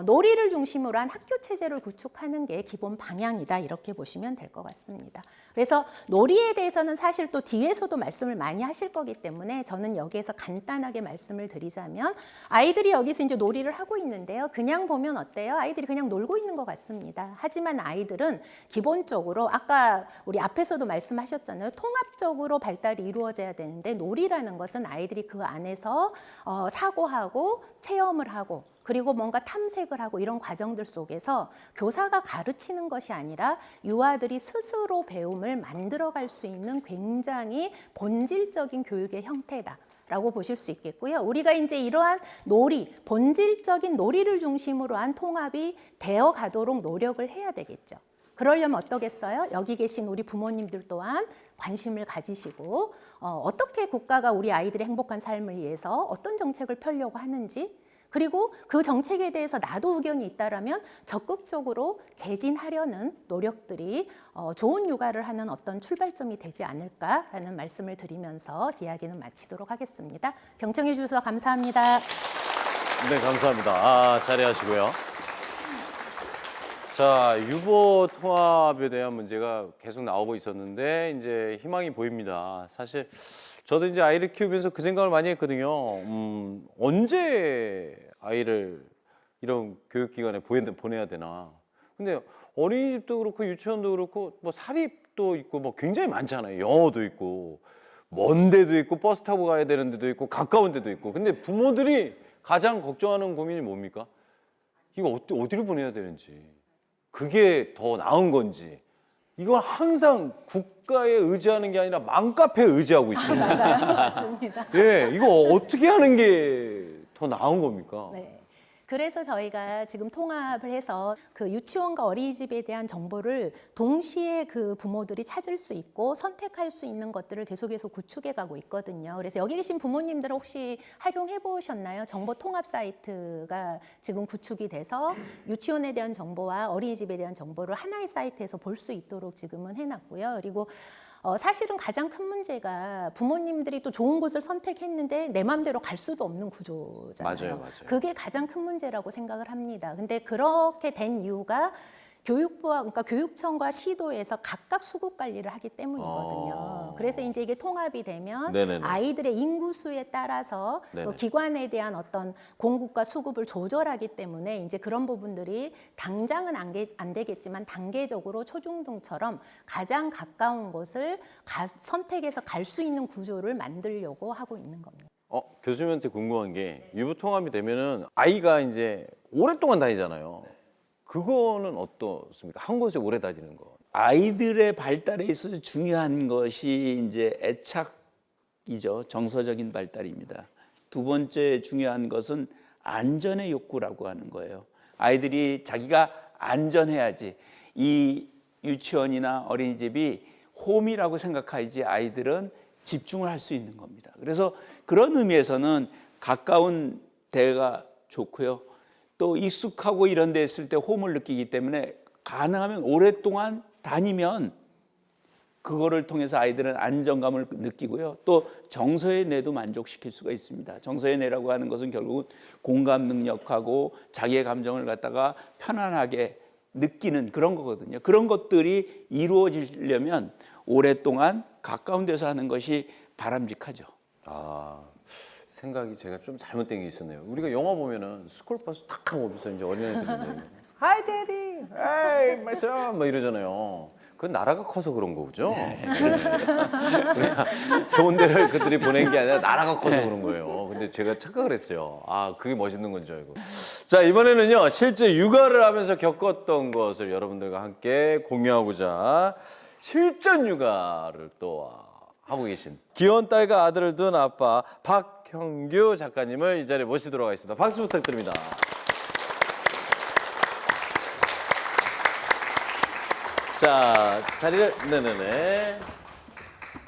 놀이를 중심으로 한 학교 체제를 구축하는 게 기본 방향이다, 이렇게 보시면 될 것 같습니다. 그래서 놀이에 대해서는 사실 또 뒤에서도 말씀을 많이 하실 거기 때문에 저는 여기에서 간단하게 말씀을 드리자면, 아이들이 여기서 이제 놀이를 하고 있는데요. 그냥 보면 어때요? 아이들이 그냥 놀고 있는 것 같습니다. 하지만 아이들은 기본적으로 아까 우리 앞에서도 말씀하셨잖아요. 통합적으로 발달이 이루어져야 되는데, 놀이라는 것은 아이들이 그 안에서 사고하고 체험을 하고 그리고 뭔가 탐색을 하고 이런 과정들 속에서 교사가 가르치는 것이 아니라 유아들이 스스로 배움을 만들어갈 수 있는 굉장히 본질적인 교육의 형태다라고 보실 수 있겠고요. 우리가 이제 이러한 놀이, 본질적인 놀이를 중심으로 한 통합이 되어 가도록 노력을 해야 되겠죠. 그러려면 어떠겠어요? 여기 계신 우리 부모님들 또한 관심을 가지시고 어떻게 국가가 우리 아이들의 행복한 삶을 위해서 어떤 정책을 펴려고 하는지, 그리고 그 정책에 대해서 나도 의견이 있다라면 적극적으로 개진하려는 노력들이 좋은 육아를 하는 어떤 출발점이 되지 않을까라는 말씀을 드리면서 제 이야기는 마치도록 하겠습니다. 경청해 주셔서 감사합니다. 네, 감사합니다. 자리하시고요. 자, 유보 통합에 대한 문제가 계속 나오고 있었는데 이제 희망이 보입니다. 사실 저도 이제 아이를 키우면서 그 생각을 많이 했거든요. 언제 아이를 이런 교육기관에 보내야 되나. 근데 어린이집도 그렇고 유치원도 그렇고 뭐 사립도 있고 뭐 굉장히 많잖아요. 영어도 있고 먼 데도 있고 버스 타고 가야 되는 데도 있고 가까운 데도 있고. 근데 부모들이 가장 걱정하는 고민이 뭡니까? 이거 어디로 보내야 되는지, 그게 더 나은 건지. 이건 항상 국가에 의지하는 게 아니라 맘카페에 의지하고 있습니다. 맞아요. 맞습니다. 예, 이거 어떻게 하는 게 더 나은 겁니까? 네. 그래서 저희가 지금 통합을 해서 그 유치원과 어린이집에 대한 정보를 동시에 그 부모들이 찾을 수 있고 선택할 수 있는 것들을 계속해서 구축해 가고 있거든요. 그래서 여기 계신 부모님들은 혹시 활용해 보셨나요? 정보 통합 사이트가 지금 구축이 돼서 유치원에 대한 정보와 어린이집에 대한 정보를 하나의 사이트에서 볼 수 있도록 지금은 해놨고요. 그리고 사실은 가장 큰 문제가 부모님들이 또 좋은 곳을 선택했는데 내 마음대로 갈 수도 없는 구조잖아요. 맞아요. 그게 가장 큰 문제라고 생각을 합니다. 근데 그렇게 된 이유가 교육부와, 그러니까 교육청과 시도에서 각각 수급 관리를 하기 때문이거든요. 그래서 이제 이게 통합이 되면 네네네. 아이들의 인구수에 따라서 또 네네. 기관에 대한 어떤 공급과 수급을 조절하기 때문에 이제 그런 부분들이 당장은 안 되겠지만 단계적으로 초중등처럼 가장 가까운 곳을 선택해서 갈 수 있는 구조를 만들려고 하고 있는 겁니다. 교수님한테 궁금한 게, 유보 통합이 되면은 아이가 이제 오랫동안 다니잖아요. 그거는 어떻습니까? 한 곳에 오래 다니는 거. 아이들의 발달에 있어서 중요한 것이 이제 애착이죠. 정서적인 발달입니다. 두 번째 중요한 것은 안전의 욕구라고 하는 거예요. 아이들이 자기가 안전해야지, 이 유치원이나 어린이집이 홈이라고 생각하지 아이들은 집중을 할 수 있는 겁니다. 그래서 그런 의미에서는 가까운 데가 좋고요. 또 익숙하고 이런 데 있을 때 홈을 느끼기 때문에 가능하면 오랫동안 다니면 그거를 통해서 아이들은 안정감을 느끼고요. 또 정서의 뇌도 만족시킬 수가 있습니다. 정서의 뇌라고 하는 것은 결국은 공감 능력하고 자기의 감정을 갖다가 편안하게 느끼는 그런 거거든요. 그런 것들이 이루어지려면 오랫동안 가까운 데서 하는 것이 바람직하죠. 생각이 제가 좀 잘못된 게 있었네요. 우리가 영화 보면은 스쿨버스 탁 하고 오면서 이제 어린애들이 Hi Daddy, Hey my son 뭐 이러잖아요. 그건 나라가 커서 그런 거죠. 좋은 데를 그들이 보낸 게 아니라 나라가 커서 그런 거예요. 근데 제가 착각을 했어요. 그게 멋있는 건 줄 알고. 자, 이번에는요, 실제 육아를 하면서 겪었던 것을 여러분들과 함께 공유하고자 실전 육아를 또 하고 계신 귀여운 딸과 아들을 둔 아빠 박형규 작가님을 이 자리에 모시도록 하겠습니다. 박수 부탁드립니다. 자, 자리를 네네네.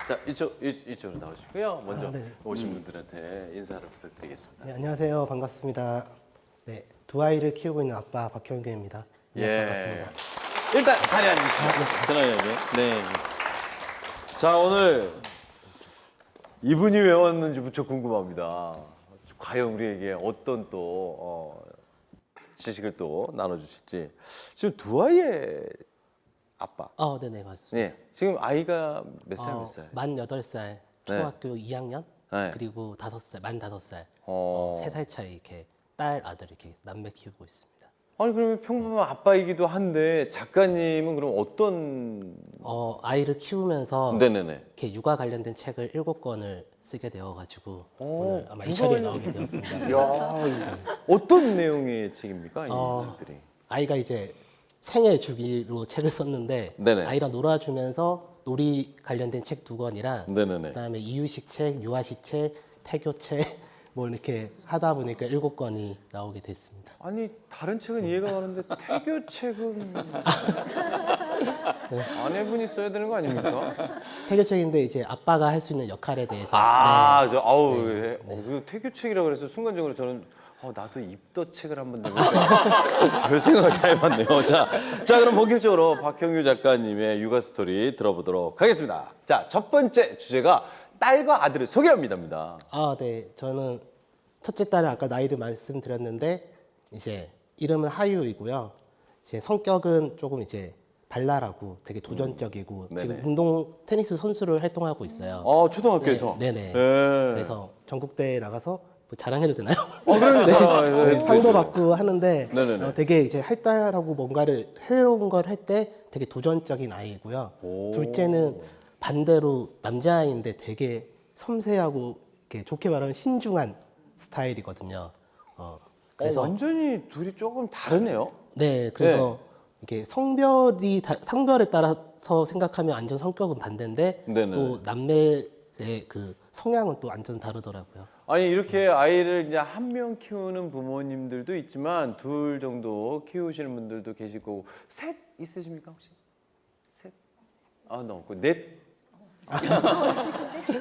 자, 이쪽으로 나오시고요. 먼저 오신 분들한테 인사를 부탁드리겠습니다. 네, 안녕하세요. 반갑습니다. 네, 두 아이를 키우고 있는 아빠 박형규입니다. 네, 반갑습니다. 일단 자리에 앉으시죠. 편안하게. 네. 자, 오늘 이분이 왜 왔는지 무척 궁금합니다. 과연 우리에게 어떤 또 지식을 또 나눠주실지. 지금 두 아이의 아빠. 네네, 맞습니다. 네. 지금 아이가 몇 살, 몇 살? 만 8살, 초등학교 2학년, 네. 그리고 5살, 만 5살, 어. 3살 차이 이렇게 딸, 아들 이렇게 남매 키우고 있습니다. 아니 그러면 평범한 아빠이기도 한데 작가님은 그럼 어떤? 아이를 키우면서 네네네. 이렇게 육아 관련된 책을 7권을 쓰게 되어가지고 오, 오늘 아마 이 육아에- 자리에 나오게 되었습니다. 야, 어떤 내용의 책입니까? 이 어, 책들이. 아이가 이제 생애 주기로 책을 썼는데 네네. 아이랑 놀아주면서 놀이 관련된 책 2권이랑 네네네. 그다음에 이유식 책, 유아식 책, 태교 책 뭐 이렇게 하다 보니까 7권이 나오게 됐습니다. 아니 다른 책은 이해가 가는데 태교 책은 아내분이 써야 되는 거 아닙니까? 태교 책인데 이제 아빠가 할 수 있는 역할에 대해서 아, 저 아우, 그 태교 책이라고 그래서 순간적으로 저는 나도 입덧 책을 한번 내볼까 별 생각을 다 해봤네요. 자, 그럼 본격적으로 박형규 작가님의 육아 스토리 들어보도록 하겠습니다. 자, 첫 번째 주제가 딸과 아들을 소개합니다. 네. 저는 첫째 딸은 아까 나이를 말씀드렸는데 이제 이름은 하유이고요. 이제 성격은 조금 이제 발랄하고 되게 도전적이고 네네. 지금 운동 테니스 선수를 활동하고 있어요. 초등학교에서. 네네. 네. 그래서 전국대회 나가서 뭐 자랑해도 되나요? 그럼요. 네, 상도 받고 하는데 네네네. 되게 이제 활달하고 뭔가를 새로운 걸 할 때 되게 도전적인 아이고요. 오. 둘째는 반대로 남자아이인데 되게 섬세하고 이렇게 좋게 말하면 신중한 스타일이거든요. 그래서 완전히 둘이 조금 다르네요. 네, 그래서 이게 성별에 따라서 생각하면 완전 성격은 반대인데 네네. 또 남매의 그 성향은 또 완전 다르더라고요. 아니 이렇게 아이를 이제 한 명 키우는 부모님들도 있지만 둘 정도 키우시는 분들도 계실 거고 셋 있으십니까 혹시? 셋? 너 없고 넷?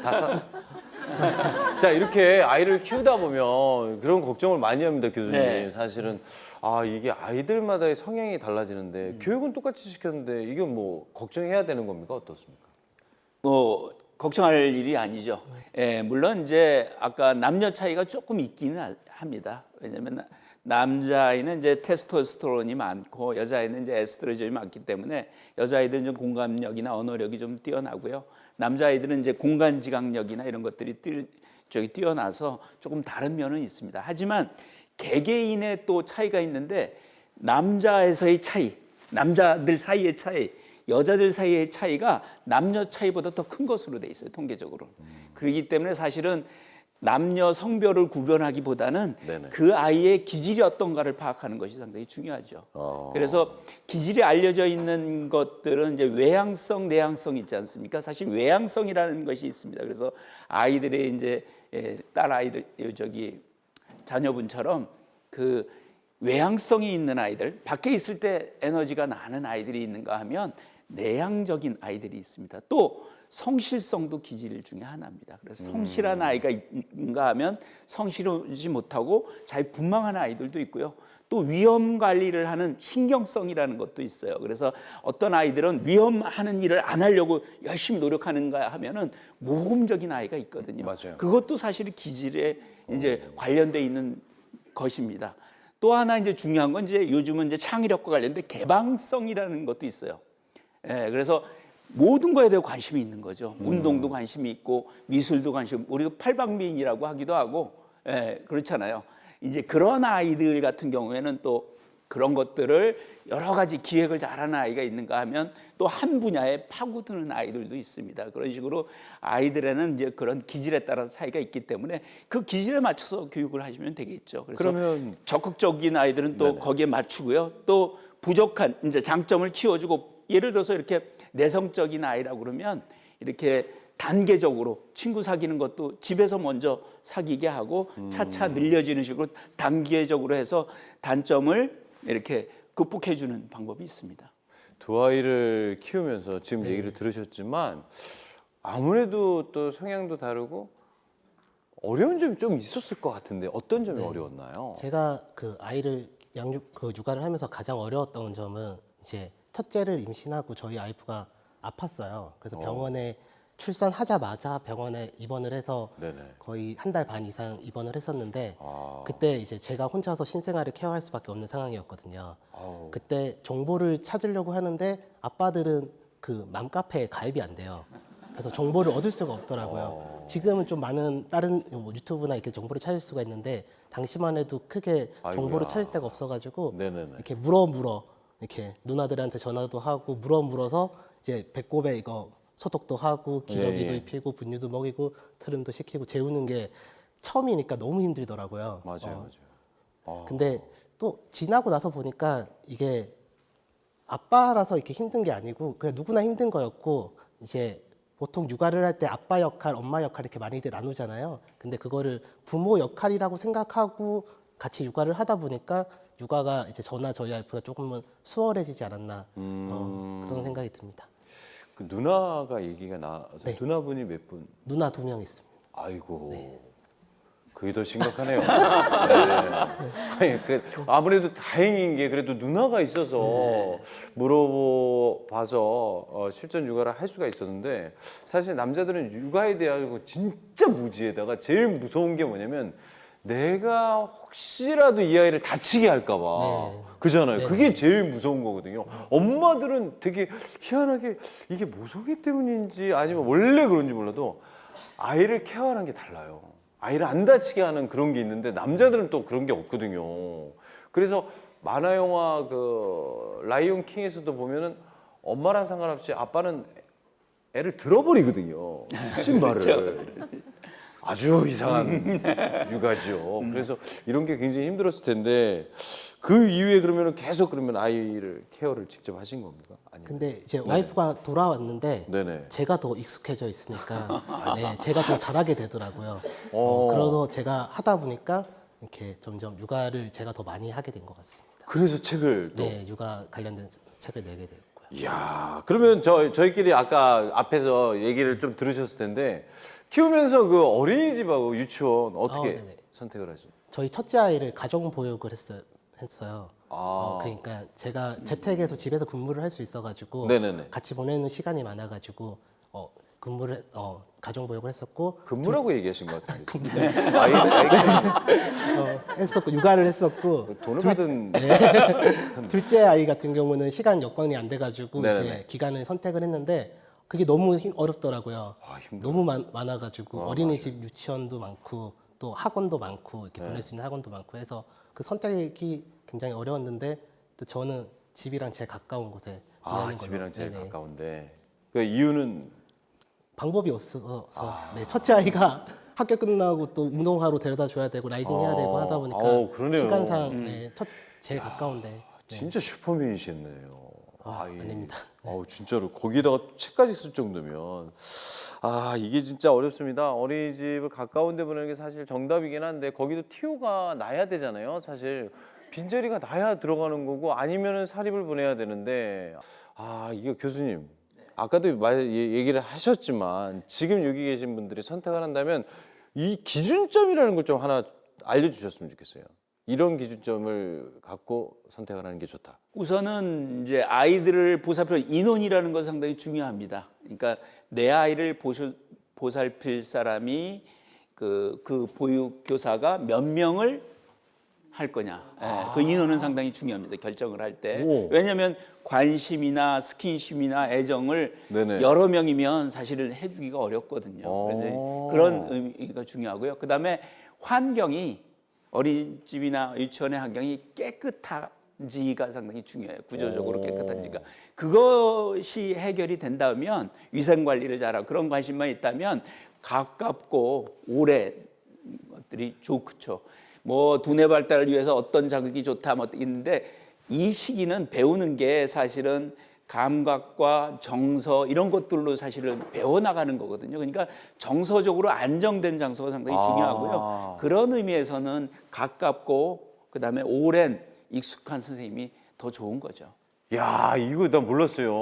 다섯? 자 이렇게 아이를 키우다 보면 그런 걱정을 많이 합니다 교수님. 네. 사실은 이게 아이들마다의 성향이 달라지는데 교육은 똑같이 시켰는데 이게 뭐 걱정해야 되는 겁니까 어떻습니까? 뭐 걱정할 일이 아니죠. 물론 이제 아까 남녀 차이가 조금 있기는 합니다. 왜냐하면 남자아이는 이제 테스토스테론이 많고 여자아이는 이제 에스트로겐이 많기 때문에 여자아이들은 좀 공감력이나 언어력이 좀 뛰어나고요. 남자아이들은 이제 공간지각력이나 이런 것들이 뛰어나서 조금 다른 면은 있습니다. 하지만 개개인의 또 차이가 있는데 남자에서의 차이, 남자들 사이의 차이, 여자들 사이의 차이가 남녀 차이보다 더 큰 것으로 돼 있어요, 통계적으로. 그렇기 때문에 사실은 남녀 성별을 구별하기보다는 네네. 그 아이의 기질이 어떤가를 파악하는 것이 상당히 중요하죠. 그래서 기질이 알려져 있는 것들은 이제 외향성, 내향성 있지 않습니까? 사실 외향성이라는 것이 있습니다. 그래서 아이들의 이제 딸 아이들 자녀분처럼 그 외향성이 있는 아이들, 밖에 있을 때 에너지가 나는 아이들이 있는가 하면 내향적인 아이들이 있습니다. 또 성실성도 기질 중에 하나입니다. 그래서 성실한 아이가 있는가 하면 성실하지 못하고 잘 분망하는 아이들도 있고요. 또 위험 관리를 하는 신경성이라는 것도 있어요. 그래서 어떤 아이들은 위험하는 일을 안 하려고 열심히 노력하는가 하면은 모험적인 아이가 있거든요. 맞아요. 그것도 사실 기질에 이제 관련돼 있는 것입니다. 또 하나 이제 중요한 건 이제 요즘은 이제 창의력과 관련된 개방성이라는 것도 있어요. 그래서 모든 거에 대해 관심이 있는 거죠. 운동도 관심이 있고 미술도 관심. 우리가 팔방미인이라고 하기도 하고, 그렇잖아요. 이제 그런 아이들 같은 경우에는 또 그런 것들을 여러 가지 기획을 잘하는 아이가 있는가 하면 또 한 분야에 파고드는 아이들도 있습니다. 그런 식으로 아이들에는 이제 그런 기질에 따라서 차이가 있기 때문에 그 기질에 맞춰서 교육을 하시면 되겠죠. 그래서 그러면 적극적인 아이들은 또 네네. 거기에 맞추고요. 또 부족한 이제 장점을 키워주고 예를 들어서 이렇게 내성적인 아이라고 그러면 이렇게 단계적으로 친구 사귀는 것도 집에서 먼저 사귀게 하고 차차 늘려지는 식으로 단계적으로 해서 단점을 이렇게 극복해 주는 방법이 있습니다. 두 아이를 키우면서 지금 얘기를 들으셨지만 아무래도 또 성향도 다르고 어려운 점이 좀 있었을 것 같은데 어떤 점이 어려웠나요? 제가 그 아이를 육아를 하면서 가장 어려웠던 점은 이제 첫째를 임신하고 저희 와이프가 아팠어요. 그래서 병원에 출산하자마자 병원에 입원을 해서 네네. 거의 한 달 반 이상 입원을 했었는데 아. 그때 이제 제가 혼자서 신생아를 케어할 수밖에 없는 상황이었거든요. 아우. 그때 정보를 찾으려고 하는데 아빠들은 그 맘카페에 가입이 안 돼요. 그래서 정보를 얻을 수가 없더라고요. 지금은 좀 많은 다른 뭐 유튜브나 이렇게 정보를 찾을 수가 있는데 당시만 해도 크게 정보를 아이고야. 찾을 데가 없어가지고 네네네. 이렇게 물어 이렇게 누나들한테 전화도 하고 물어서 이제 배꼽에 이거 소독도 하고 기저귀도 예. 입히고 분유도 먹이고 트림도 시키고 재우는 게 처음이니까 너무 힘들더라고요. 맞아요. 근데 또 지나고 나서 보니까 이게 아빠라서 이렇게 힘든 게 아니고 그냥 누구나 힘든 거였고 이제 보통 육아를 할 때 아빠 역할, 엄마 역할 이렇게 많이들 나누잖아요. 근데 그거를 부모 역할이라고 생각하고 같이 육아를 하다 보니까 육아가 이제 저나 저희 와이프가 조금은 수월해지지 않았나 그런 생각이 듭니다. 그 누나가 얘기가 나와서 네. 누나분이 몇 분? 누나 2명 있습니다. 아이고. 그게 더 심각하네요. 네. 아니, 아무래도 다행인 게 그래도 누나가 있어서 물어봐서 실전 육아를 할 수가 있었는데 사실 남자들은 육아에 대하고 진짜 무지에다가 제일 무서운 게 뭐냐면 내가 혹시라도 이 아이를 다치게 할까봐 네. 그잖아요. 네. 그게 제일 무서운 거거든요. 엄마들은 되게 희한하게 이게 모성애 때문인지 아니면 원래 그런지 몰라도 아이를 케어하는 게 달라요. 아이를 안 다치게 하는 그런 게 있는데 남자들은 또 그런 게 없거든요. 그래서 만화 영화 그 라이온 킹에서도 보면은 엄마랑 상관없이 아빠는 애를 들어버리거든요. 신발을. 아주 이상한 육아죠. 그래서 이런 게 굉장히 힘들었을 텐데 그 이후에 그러면 계속 그러면 아이를 케어를 직접 하신 겁니까? 아니면? 근데 이제 와이프가 돌아왔는데 네네. 제가 더 익숙해져 있으니까 네, 제가 더 잘하게 되더라고요. 어. 그래서 제가 하다 보니까 이렇게 점점 육아를 제가 더 많이 하게 된 것 같습니다. 그래서 책을 또. 네, 육아 관련된 책을 내게 됐고요. 이야, 그러면 저희끼리 아까 앞에서 얘기를 좀 들으셨을 텐데 키우면서 그 어린이집하고 유치원 어떻게 네네. 선택을 하셨어요? 저희 첫째 아이를 가정 보육을 했어요. 그러니까 제가 재택에서 집에서 근무를 할 수 있어가지고 네네네. 같이 보내는 시간이 많아가지고 근무를 가정 보육을 했었고 근무라고 얘기하신 것 같은데 지금. 아이가 했었고 육아를 했었고 돈을 받은 둘째 아이 같은 경우는 시간 여건이 안 돼가지고 네네네. 이제 기간을 선택을 했는데 그게 너무 어렵더라고요. 힘들어. 너무 많아가지고 어린이집 유치원도 많고 또 학원도 많고 이렇게 보낼 수 있는 학원도 많고 해서 그 선택이 굉장히 어려웠는데 또 저는 집이랑 제일 가까운 곳에 보내는 집이랑 걸로. 제일 네네. 가까운데 그 이유는 방법이 없어서 네, 첫째 아이가 학교 끝나고 또 운동하러 데려다 줘야 되고 라이딩 해야 되고 하다 보니까 그러네요. 시간상 네, 제일 가까운데 네. 진짜 슈퍼맨이셨네요. 아닙니다. 진짜로 거기다가 책까지 쓸 정도면 이게 진짜 어렵습니다. 어린이집을 가까운 데 보내는 게 사실 정답이긴 한데 거기도 티오가 나야 되잖아요. 사실 빈자리가 나야 들어가는 거고 아니면은 사립을 보내야 되는데 이게 교수님 아까도 얘기를 하셨지만 지금 여기 계신 분들이 선택을 한다면 이 기준점이라는 걸 좀 하나 알려주셨으면 좋겠어요. 이런 기준점을 갖고 선택을 하는 게 좋다. 우선은 이제 아이들을 보살필 인원이라는 건 상당히 중요합니다. 그러니까 내 아이를 보살필 사람이 그 보육 교사가 몇 명을 할 거냐. 그 인원은 상당히 중요합니다. 결정을 할 때. 왜냐하면 관심이나 스킨십이나 애정을 네네. 여러 명이면 사실은 해주기가 어렵거든요. 그래서 그런 의미가 중요하고요. 그다음에 환경이 어린이집이나 유치원의 환경이 깨끗한지가 상당히 중요해요. 구조적으로 깨끗한지가. 그것이 해결이 된다면 위생관리를 잘하고 그런 관심만 있다면 가깝고 오래 것들이 좋죠. 뭐 두뇌 발달을 위해서 어떤 자극이 좋다 뭐 있는데 이 시기는 배우는 게 사실은 감각과 정서 이런 것들로 사실은 배워나가는 거거든요. 그러니까 정서적으로 안정된 장소가 상당히 중요하고요. 그런 의미에서는 가깝고 그다음에 오랜 익숙한 선생님이 더 좋은 거죠. 야, 이거 난 몰랐어요.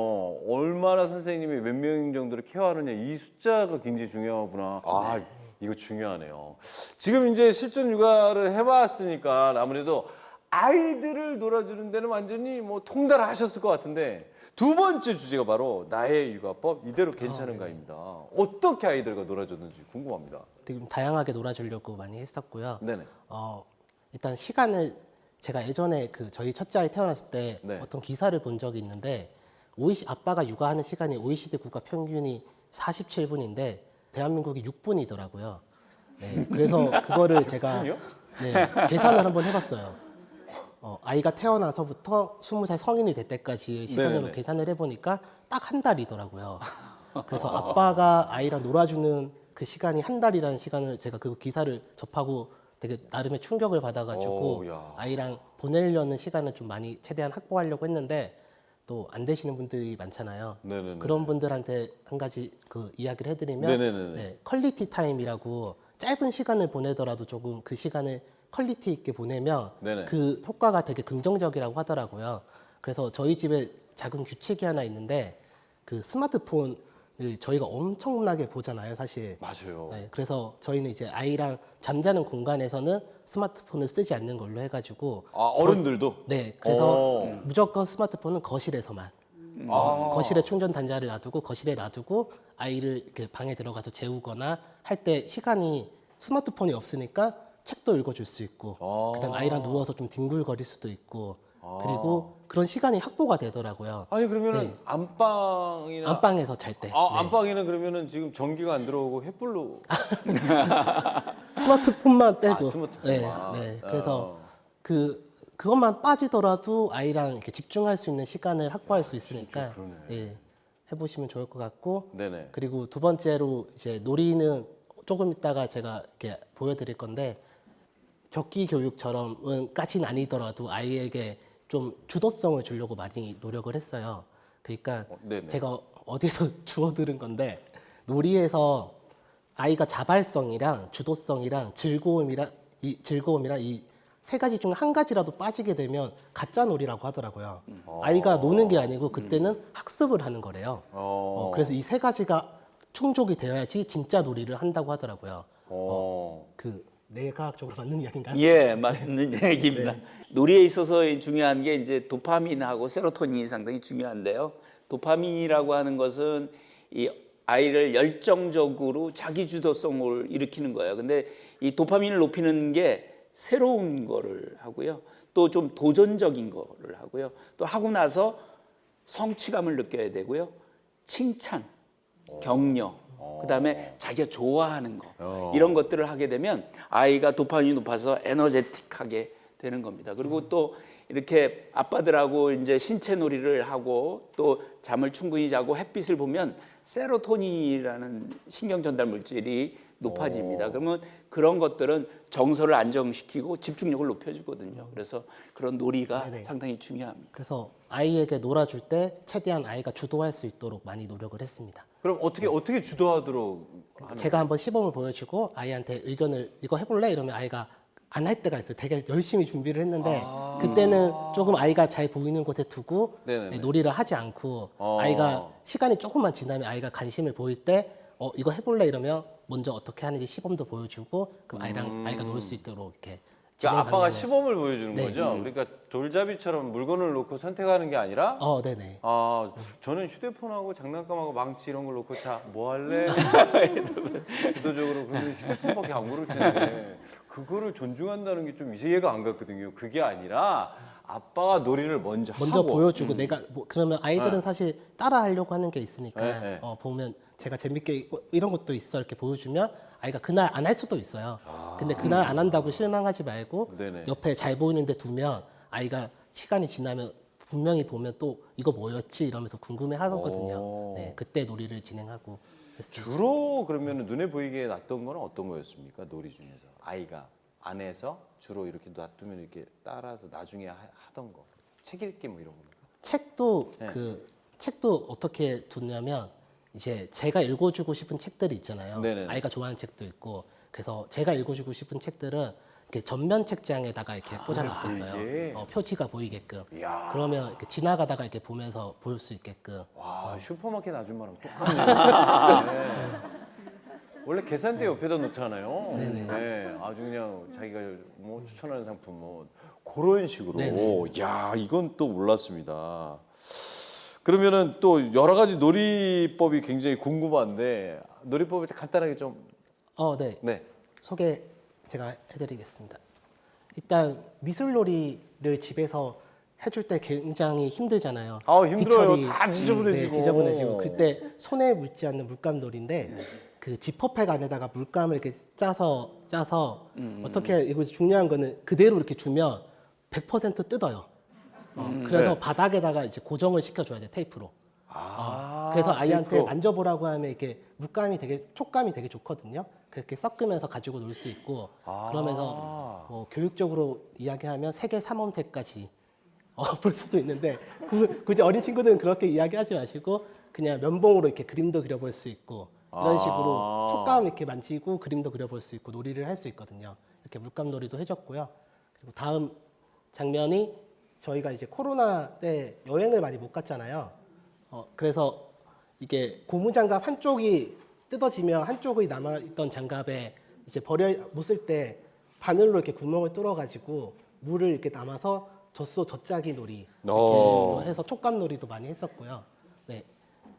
얼마나 선생님이 몇 명 정도를 케어하느냐 이 숫자가 굉장히 중요하구나. 아, 이거 중요하네요. 지금 이제 실전 육아를 해봤으니까 아무래도 아이들을 놀아주는 데는 완전히 뭐 통달하셨을 것 같은데 두 번째 주제가 바로 나의 육아법 이대로 괜찮은가입니다. 어떻게 아이들과 놀아줬는지 궁금합니다. 되게 다양하게 놀아주려고 많이 했었고요. 네네. 일단 시간을 제가 예전에 그 저희 첫째 아이 태어났을 때 네. 어떤 기사를 본 적이 있는데 아빠가 육아하는 시간이 OECD 국가 평균이 47분인데 대한민국이 6분이더라고요. 네, 그래서 그거를 제가 계산을 한번 해봤어요. 아이가 태어나서부터 20살 성인이 될 때까지의 시간으로 네네네. 계산을 해보니까 딱 한 달이더라고요. 그래서 아빠가 아이랑 놀아주는 그 시간이 한 달이라는 시간을 제가 그 기사를 접하고 되게 나름의 충격을 받아가지고 오, 야. 아이랑 보내려는 시간을 좀 많이 최대한 확보하려고 했는데 또 안 되시는 분들이 많잖아요. 네네네. 그런 분들한테 한 가지 그 이야기를 해드리면 네네네네. 네, 퀄리티 타임이라고 짧은 시간을 보내더라도 조금 그 시간을 퀄리티 있게 보내면 네네. 그 효과가 되게 긍정적이라고 하더라고요. 그래서 저희 집에 작은 규칙이 하나 있는데 그 스마트폰을 저희가 엄청나게 보잖아요, 사실. 맞아요. 네, 그래서 저희는 이제 아이랑 잠자는 공간에서는 스마트폰을 쓰지 않는 걸로 해가지고 아, 어른들도? 네, 그래서 오. 무조건 스마트폰은 거실에서만 거실에 충전 단자를 놔두고 거실에 놔두고 아이를 이렇게 방에 들어가서 재우거나 할 때 시간이 스마트폰이 없으니까 책도 읽어줄 수 있고 그다음 아이랑 누워서 좀 뒹굴거릴 수도 있고 그리고 그런 시간이 확보가 되더라고요. 아니 그러면은 네. 안방이나 안방에서 잘 때. 아, 네. 안방에는 그러면은 지금 전기가 안 들어오고 횃불로 스마트폰만 빼고. 스마트폰만. 네, 네. 그래서 그것만 빠지더라도 아이랑 이렇게 집중할 수 있는 시간을 확보할 수 있으니까 그러네. 네, 해보시면 좋을 것 같고. 네네. 그리고 두 번째로 이제 놀이는 조금 있다가 제가 이렇게 보여드릴 건데 적기 교육처럼까지는 아니더라도 아이에게 좀 주도성을 주려고 많이 노력을 했어요. 그러니까 네네. 제가 어디서 주워 들은 건데 놀이에서 아이가 자발성이랑 주도성이랑 즐거움이랑 이 세 가지 중 한 가지라도 빠지게 되면 가짜 놀이라고 하더라고요. 아이가 노는 게 아니고 그때는 학습을 하는 거래요. 그래서 이 세 가지가 충족이 되어야지 진짜 놀이를 한다고 하더라고요. 그 뇌과학적으로 맞는 이야기인가요? 예, 맞는 얘기입니다. 놀이에 있어서 중요한 게 이제 도파민하고 세로토닌이 상당히 중요한데요. 도파민이라고 하는 것은 이 아이를 열정적으로 자기 주도성을 일으키는 거예요. 근데 이 도파민을 높이는 게 새로운 거를 하고요. 또 좀 도전적인 거를 하고요. 또 하고 나서 성취감을 느껴야 되고요. 칭찬, 격려, 그다음에 자기가 좋아하는 거 이런 것들을 하게 되면 아이가 도파민이 높아서 에너제틱하게 되는 겁니다. 그리고 또 이렇게 아빠들하고 이제 신체 놀이를 하고 또 잠을 충분히 자고 햇빛을 보면 세로토닌이라는 신경 전달 물질이 높아집니다. 그러면 그런 것들은 정서를 안정시키고 집중력을 높여주거든요. 그래서 그런 놀이가 네네. 상당히 중요합니다. 그래서 아이에게 놀아줄 때 최대한 아이가 주도할 수 있도록 많이 노력을 했습니다. 그럼 어떻게 주도하도록 제가 한번 시범을 보여주고 아이한테 의견을 이거 해볼래? 이러면 아이가 안 할 때가 있어요. 되게 열심히 준비를 했는데 그때는 조금 아이가 잘 보이는 곳에 두고 네네네. 놀이를 하지 않고 아이가 시간이 조금만 지나면 아이가 관심을 보일 때 이거 해볼래? 이러면 먼저 어떻게 하는지 시범도 보여주고 그럼 아이가 놀 수 있도록 이렇게 그러니까 아빠가 진행하면은- 시범을 보여주는 네. 거죠. 그러니까 돌잡이처럼 물건을 놓고 선택하는 게 아니라 네네. 저는 휴대폰하고 장난감하고 망치 이런 걸 놓고 자 뭐 할래? 주도적으로 그러면 휴대폰밖에 안 고를 텐데 그거를 존중한다는 게 좀 이해가 안 갔거든요. 그게 아니라 아빠가 놀이를 먼저 하고 보여주고 내가 그러면 아이들은 사실 따라하려고 하는 게 있으니까 네, 네. 보면 제가 재밌게 이런 것도 있어 이렇게 보여주면 아이가 그날 안 할 수도 있어요. 근데 그날 안 한다고 실망하지 말고 네네. 옆에 잘 보이는데 두면 아이가 시간이 지나면 분명히 보면 또 이거 뭐였지 이러면서 궁금해 하거든요. 네, 그때 놀이를 진행하고 했습니다. 주로 그러면 눈에 보이게 놨던 거는 어떤 거였습니까? 놀이 중에서 아이가 안에서 주로 이렇게 놔두면 이렇게 따라서 나중에 하던 거 책 읽기 뭐 이런 겁니까? 책도 네. 그 책도 어떻게 뒀냐면 이제 제가 읽어주고 싶은 책들이 있잖아요. 네네네. 아이가 좋아하는 책도 있고 그래서 제가 읽어주고 싶은 책들은 이렇게 전면 책장에다가 이렇게 꽂아놨었어요. 이게? 표지가 보이게끔. 이야. 그러면 이렇게 지나가다가 이렇게 보면서 볼 수 있게끔. 와, 슈퍼마켓 아줌마랑 똑같네요. 네. 원래 계산대 옆에다 놓잖아요. 네네. 네, 아주 그냥 자기가 뭐 추천하는 상품 뭐 그런 식으로. 네네. 야, 이건 또 몰랐습니다. 그러면은 또 여러 가지 놀이법이 굉장히 궁금한데 놀이법을 간단하게 좀 네. 네. 소개 제가 해드리겠습니다. 일단 미술놀이를 집에서 해줄 때 굉장히 힘들잖아요. 아, 힘들어요. 뒤처리, 다 지저분해지고. 네, 지저분해지고. 그때 손에 묻지 않는 물감놀이인데 그 지퍼팩 안에다가 물감을 이렇게 짜서 어떻게 이거 중요한 거는 그대로 이렇게 주면 100% 뜯어요. 그래서 네. 바닥에다가 이제 고정을 시켜줘야 돼 테이프로. 아, 그래서 아이한테 테이프로. 만져보라고 하면 이렇게 물감이 되게 촉감이 되게 좋거든요. 그렇게 섞으면서 가지고 놀 수 있고 그러면서 뭐 교육적으로 이야기하면 세계 삼원세까지 볼 수도 있는데 굳이 어린 친구들은 그렇게 이야기하지 마시고 그냥 면봉으로 이렇게 그림도 그려볼 수 있고 이런 식으로 촉감 이렇게 만지고 그림도 그려볼 수 있고 놀이를 할 수 있거든요. 이렇게 물감놀이도 해줬고요. 그리고 다음 장면이 저희가 이제 코로나 때 여행을 많이 못 갔잖아요. 그래서 이게 고무장갑 한쪽이 뜯어지면 한쪽이 남아있던 장갑에 이제 못 쓸 때 바늘로 이렇게 구멍을 뚫어가지고 물을 이렇게 남아서 젖소 젖짜기 놀이 이렇게 또 해서 촉감 놀이도 많이 했었고요. 네.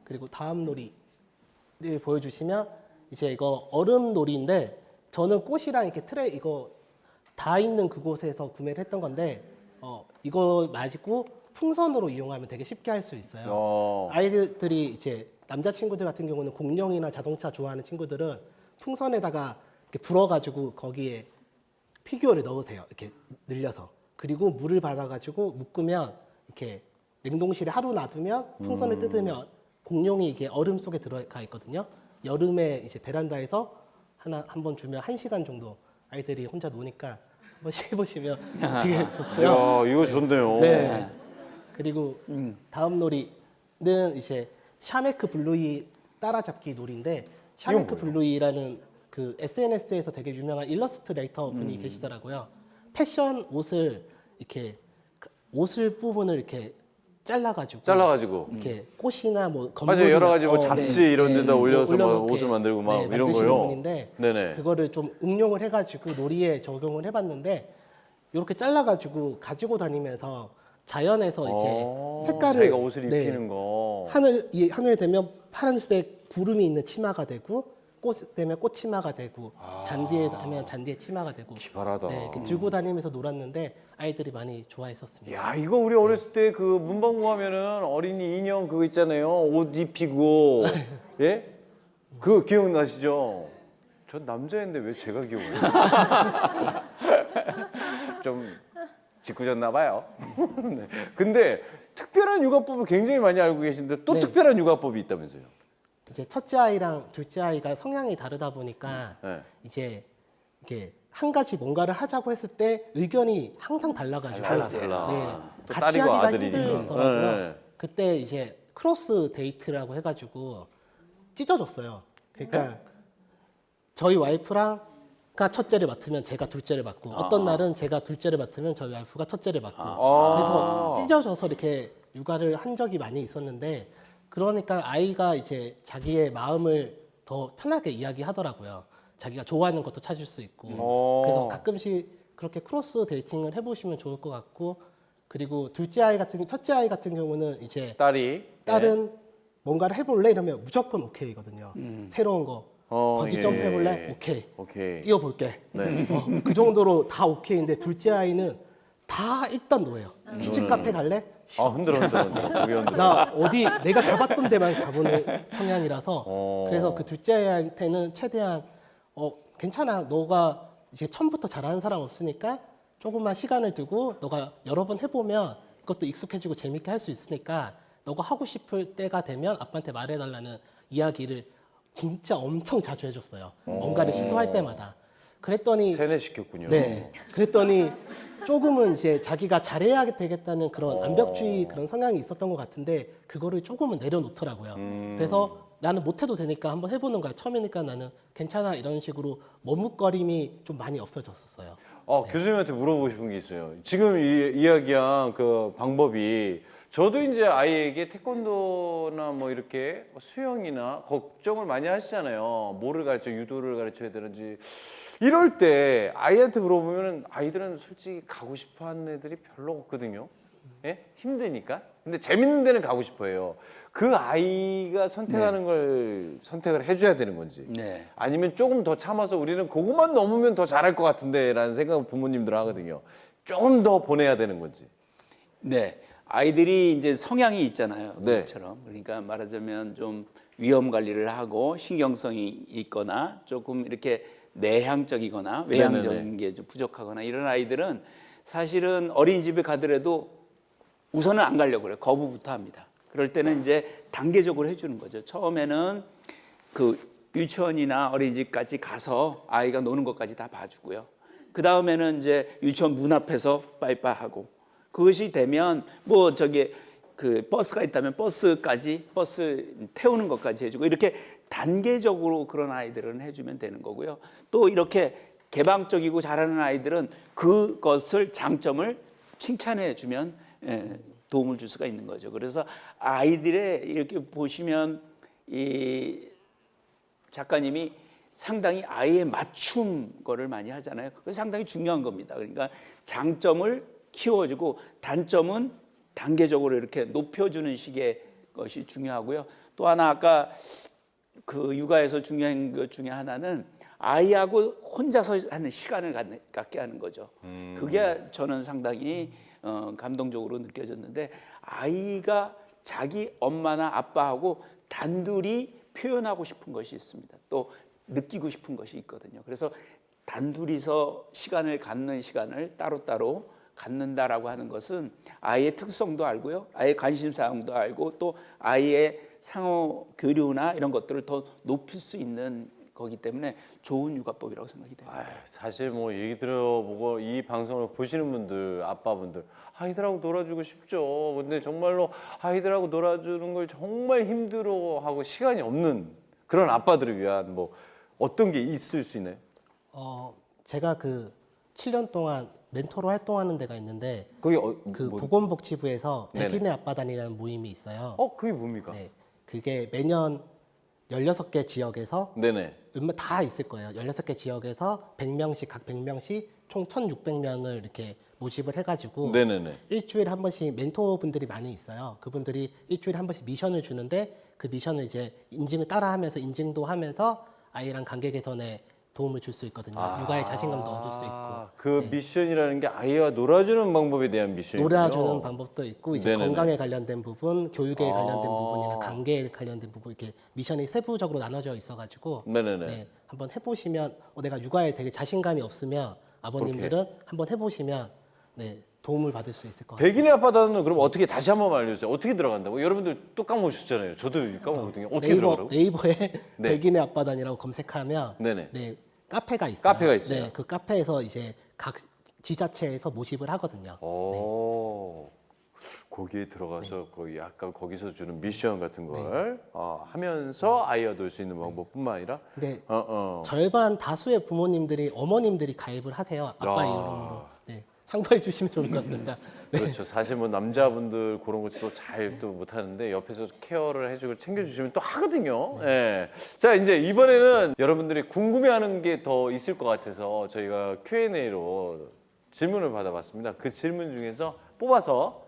그리고 다음 놀이를 보여주시면 이제 이거 얼음 놀이인데 저는 꽃이랑 이렇게 틀에 이거 다 있는 그곳에서 구매를 했던 건데 이거 마시고 풍선으로 이용하면 되게 쉽게 할 수 있어요. 아이들이 이제 남자친구들 같은 경우는 공룡이나 자동차 좋아하는 친구들은 풍선에다가 이렇게 불어가지고 거기에 피규어를 넣으세요. 이렇게 늘려서. 그리고 물을 받아가지고 묶으면 이렇게 냉동실에 하루 놔두면 풍선을 뜯으면 공룡이 이게 얼음 속에 들어가 있거든요. 여름에 이제 베란다에서 한번 주면 1시간 정도 아이들이 혼자 노니까 한번 해보시면 되게 좋고요. 야, 이거 좋네요. 네. 그리고 다음 놀이는 이제 샤메크 블루이 따라잡기 놀이인데 샤메크 블루이라는 그 SNS에서 되게 유명한 일러스트레이터 분이 계시더라고요. 패션 옷을 이렇게 옷을 부분을 이렇게 잘라가지고 이렇게 꽃이나 뭐 맞아요. 여러 가지 뭐 건물이나, 잡지 이런 데다 올려서 막 올려놓게, 옷을 만들고 막 이런 만드시는 거요. 분인데 네네. 그거를 좀 응용을 해가지고 놀이에 적용을 해봤는데 이렇게 잘라가지고 가지고 다니면서 자연에서 이제 색깔을 자기가 옷을 입히는 거. 하늘 되면 파란색 구름이 있는 치마가 되고 꽃 되면 꽃치마가 되고 잔디에 하면 잔디에 치마가 되고 기발하다. 네, 이렇게 들고 다니면서 놀았는데 아이들이 많이 좋아했었습니다. 야, 이거 우리 어렸을 때 그 문방구 가면은 어린이 인형 그거 있잖아요. 옷 입히고. 예? 그거 기억나시죠? 전 남자인데 왜 제가 기억해요? 좀 짓궂었나 봐요. 네. 근데 특별한 육아법을 굉장히 많이 알고 계신데 또 네. 특별한 육아법이 있다면서요? 이제 첫째 아이랑 둘째 아이가 성향이 다르다 보니까 네. 이제 이게 한 가지 뭔가를 하자고 했을 때 의견이 항상 달라가지고 달라. 네, 또 같이 딸이고 하기가 아들이니까. 힘들더라고요. 네. 그때 이제 크로스 데이트라고 해가지고 찢어졌어요. 그러니까 저희 와이프랑 첫째를 맡으면 제가 둘째를 맡고 어떤 날은 제가 둘째를 맡으면 저희 와이프가 첫째를 맡고 그래서 찢어져서 이렇게 육아를 한 적이 많이 있었는데 그러니까 아이가 이제 자기의 마음을 더 편하게 이야기하더라고요. 자기가 좋아하는 것도 찾을 수 있고 그래서 가끔씩 그렇게 크로스 데이팅을 해보시면 좋을 것 같고 그리고 첫째 아이 같은 경우는 이제 딸은 뭔가를 해볼래 이러면 무조건 오케이거든요. 새로운 거 번지 점프 해볼래? 오케이. 뛰어볼게. 네. 그 정도로 다 오케이인데 둘째 아이는 다 일단 노예요. 키즈 카페 갈래? 아, 흔들어. 고개 흔들어. 나 어디 내가 가봤던 데만 가보는 성향이라서 그래서 그 둘째 아이한테는 최대한 괜찮아. 너가 이제 처음부터 잘하는 사람 없으니까 조금만 시간을 두고 너가 여러 번 해보면 그것도 익숙해지고 재밌게 할 수 있으니까 너가 하고 싶을 때가 되면 아빠한테 말해달라는 이야기를 진짜 엄청 자주 해줬어요. 뭔가를 시도할 때마다. 그랬더니 세뇌시켰군요. 네. 그랬더니 조금은 이제 자기가 잘해야 되겠다는 그런 완벽주의 그런 성향이 있었던 것 같은데 그거를 조금은 내려놓더라고요. 그래서 나는 못해도 되니까 한번 해보는 거야. 처음이니까 나는 괜찮아 이런 식으로 머뭇거림이 좀 많이 없어졌었어요. 교수님한테 물어보고 싶은 게 있어요. 지금 이야기한 그 방법이 저도 이제 아이에게 태권도나 뭐 이렇게 수영이나 걱정을 많이 하시잖아요. 뭐를 가르쳐, 유도를 가르쳐야 되는지. 이럴 때 아이한테 물어보면 아이들은 솔직히 가고 싶어 하는 애들이 별로 없거든요. 예? 힘드니까. 근데 재밌는 데는 가고 싶어 해요. 그 아이가 선택하는 걸 선택을 해줘야 되는 건지. 네. 아니면 조금 더 참아서 우리는 그것만 넘으면 더 잘할 것 같은데 라는 생각을 부모님들 하거든요. 조금 더 보내야 되는 건지. 네. 아이들이 이제 성향이 있잖아요. 네. 그처럼. 그러니까 말하자면 좀 위험 관리를 하고 신경성이 있거나 조금 이렇게 내향적이거나 외향적인 게 좀 부족하거나 이런 아이들은 사실은 어린이집에 가더라도 우선은 안 가려고 그래요. 거부부터 합니다. 그럴 때는 이제 단계적으로 해주는 거죠. 처음에는 그 유치원이나 어린이집까지 가서 아이가 노는 것까지 다 봐주고요. 그 다음에는 이제 유치원 문 앞에서 빠이빠이 하고 그것이 되면 뭐 저기 그 버스가 있다면 버스 태우는 것까지 해주고 이렇게 단계적으로 그런 아이들은 해주면 되는 거고요. 또 이렇게 개방적이고 잘하는 아이들은 그것을 장점을 칭찬해 주면 도움을 줄 수가 있는 거죠. 그래서 아이들의 이렇게 보시면 이 작가님이 상당히 아이의 맞춤 거를 많이 하잖아요. 그게 상당히 중요한 겁니다. 그러니까 장점을 키워주고 단점은 단계적으로 이렇게 높여주는 식의 것이 중요하고요. 또 하나 아까 그 육아에서 중요한 것 중에 하나는 아이하고 혼자서 하는 시간을 갖게 하는 거죠. 그게 저는 상당히 감동적으로 느껴졌는데 아이가 자기 엄마나 아빠하고 단둘이 표현하고 싶은 것이 있습니다. 또 느끼고 싶은 것이 있거든요. 그래서 단둘이서 시간을 갖는 시간을 따로따로 갖는다라고 하는 것은 아이의 특성도 알고요. 아이의 관심사항도 알고 또 아이의 상호 교류나 이런 것들을 더 높일 수 있는 거기 때문에 좋은 육아법이라고 생각이 됩니다. 사실 뭐 얘기 들어보고 이 방송을 보시는 분들, 아빠분들 아이들하고 놀아주고 싶죠. 근데 정말로 아이들하고 놀아주는 걸 정말 힘들어하고 시간이 없는 그런 아빠들을 위한 뭐 어떤 게 있을 수 있나요? 제가 그 7년 동안 멘토로 활동하는 데가 있는데 거기 그 뭐, 보건복지부에서 네네. 백인의 아빠단이라는 모임이 있어요. 그게 뭡니까? 네, 그게 매년 16개 지역에서 네네. 다 있을 거예요. 16개 지역에서 100명씩 각 100명씩 총 1,600명을 이렇게 모집을 해가지고 네네네. 일주일에 한 번씩 멘토분들이 많이 있어요. 그분들이 일주일에 한 번씩 미션을 주는데 그 미션을 이제 인증을 따라하면서 인증도 하면서 아이랑 관계 개선에 도움을 줄 수 있거든요. 육아에 자신감도 얻을 수 있고. 그 미션이라는 게 아이와 놀아주는 방법에 대한 미션이군요. 놀아주는 방법도 있고 이제 네네네. 건강에 관련된 부분, 교육에 관련된 부분이나 관계에 관련된 부분 이렇게 미션이 세부적으로 나눠져 있어가지고 네네네. 네, 한번 해보시면 내가 육아에 되게 자신감이 없으면 아버님들은 한번 해보시면 네, 도움을 받을 수 있을 것 같아요. 백인의 아빠단은 그럼 어떻게 다시 한번 알려주세요. 어떻게 들어간다고? 여러분들 또 까먹으셨잖아요. 저도 까먹거든요. 어떻게 들어가라고? 네이버에 네. 백인의 아빠단이라고 검색하면 네네. 네, 카페가 있어요. 카페가 있어요. 네, 그 카페에서 이제 각 지자체에서 모집을 하거든요. 거기에 들어가서 거기 약간 거기서 주는 미션 같은 걸 하면서 아이와 놀 수 있는 방법뿐만 아니라 네. 어. 절반 다수의 부모님들이 어머님들이 가입을 하세요. 아빠 야. 이름으로. 네. 참고해 주시면 좋을 것 같습니다. 네. 그렇죠. 사실 뭐 남자분들 그런 것도 잘 또 못하는데 옆에서 케어를 해주고 챙겨주시면 또 하거든요. 네. 자 이제 이번에는 여러분들이 궁금해하는 게 더 있을 것 같아서 저희가 Q&A로 질문을 받아봤습니다. 그 질문 중에서 뽑아서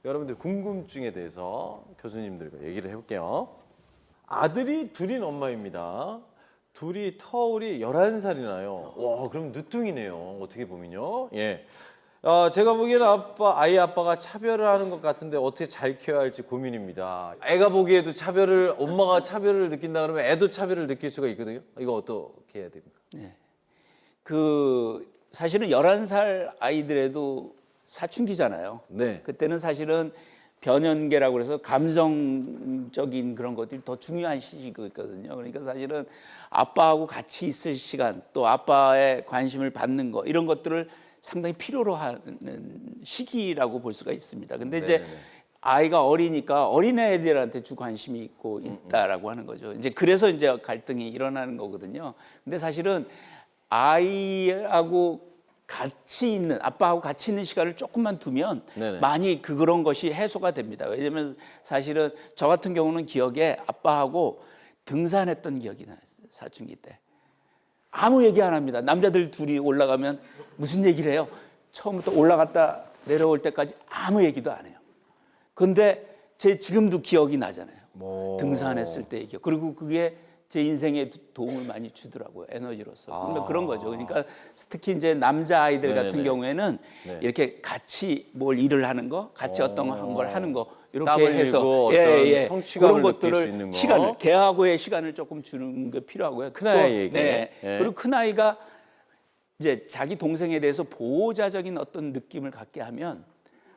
여러분들 궁금증에 대해서 교수님들과 얘기를 해볼게요. 아들이 둘인 엄마입니다. 둘이 터울이 11살이 나요. 와, 그럼 늦둥이네요. 어떻게 보면요. 예. 제가 보기에는 아이 아빠가 차별을 하는 것 같은데 어떻게 잘 키워야 할지 고민입니다. 애가 보기에도 엄마가 차별을 느낀다 그러면 애도 차별을 느낄 수가 있거든요. 이거 어떻게 해야 됩니까? 네. 그 사실은 11살 아이들에도 사춘기잖아요. 네. 그때는 사실은 변연계라고 그래서 감정적인 그런 것들이 더 중요한 시기거든요. 그러니까 사실은 아빠하고 같이 있을 시간, 또 아빠의 관심을 받는 거 이런 것들을 상당히 필요로 하는 시기라고 볼 수가 있습니다. 근데 이제 아이가 어리니까 어린애들한테 주 관심이 있고 있다라고 하는 거죠. 이제 그래서 이제 갈등이 일어나는 거거든요. 근데 사실은 아이하고 같이 있는 아빠하고 같이 있는 시간을 조금만 두면 네네. 많이 그런 것이 해소가 됩니다. 왜냐하면 사실은 저 같은 경우는 기억에 아빠하고 등산했던 기억이 나요. 사춘기 때. 아무 얘기 안 합니다. 남자들 둘이 올라가면 무슨 얘기를 해요? 처음부터 올라갔다 내려올 때까지 아무 얘기도 안 해요. 근데 제 지금도 기억이 나잖아요. 등산했을 때의 기억. 그리고 그게 제 인생에 도움을 많이 주더라고요. 에너지로서. 그러니까 그런 거죠. 그러니까 특히 이제 남자 아이들 같은 네네네. 경우에는 네. 이렇게 같이 뭘 일을 하는 거, 같이 어떤 걸 하는 거 이렇게 땀 흘리고 해서 어떤 성취감을 그런 느낄 수 있는 거. 시간을 걔하고의 시간을 조금 주는 게 필요하고요. 큰 아이에게. 네. 예. 그리고 큰 아이가 이제 자기 동생에 대해서 보호자적인 어떤 느낌을 갖게 하면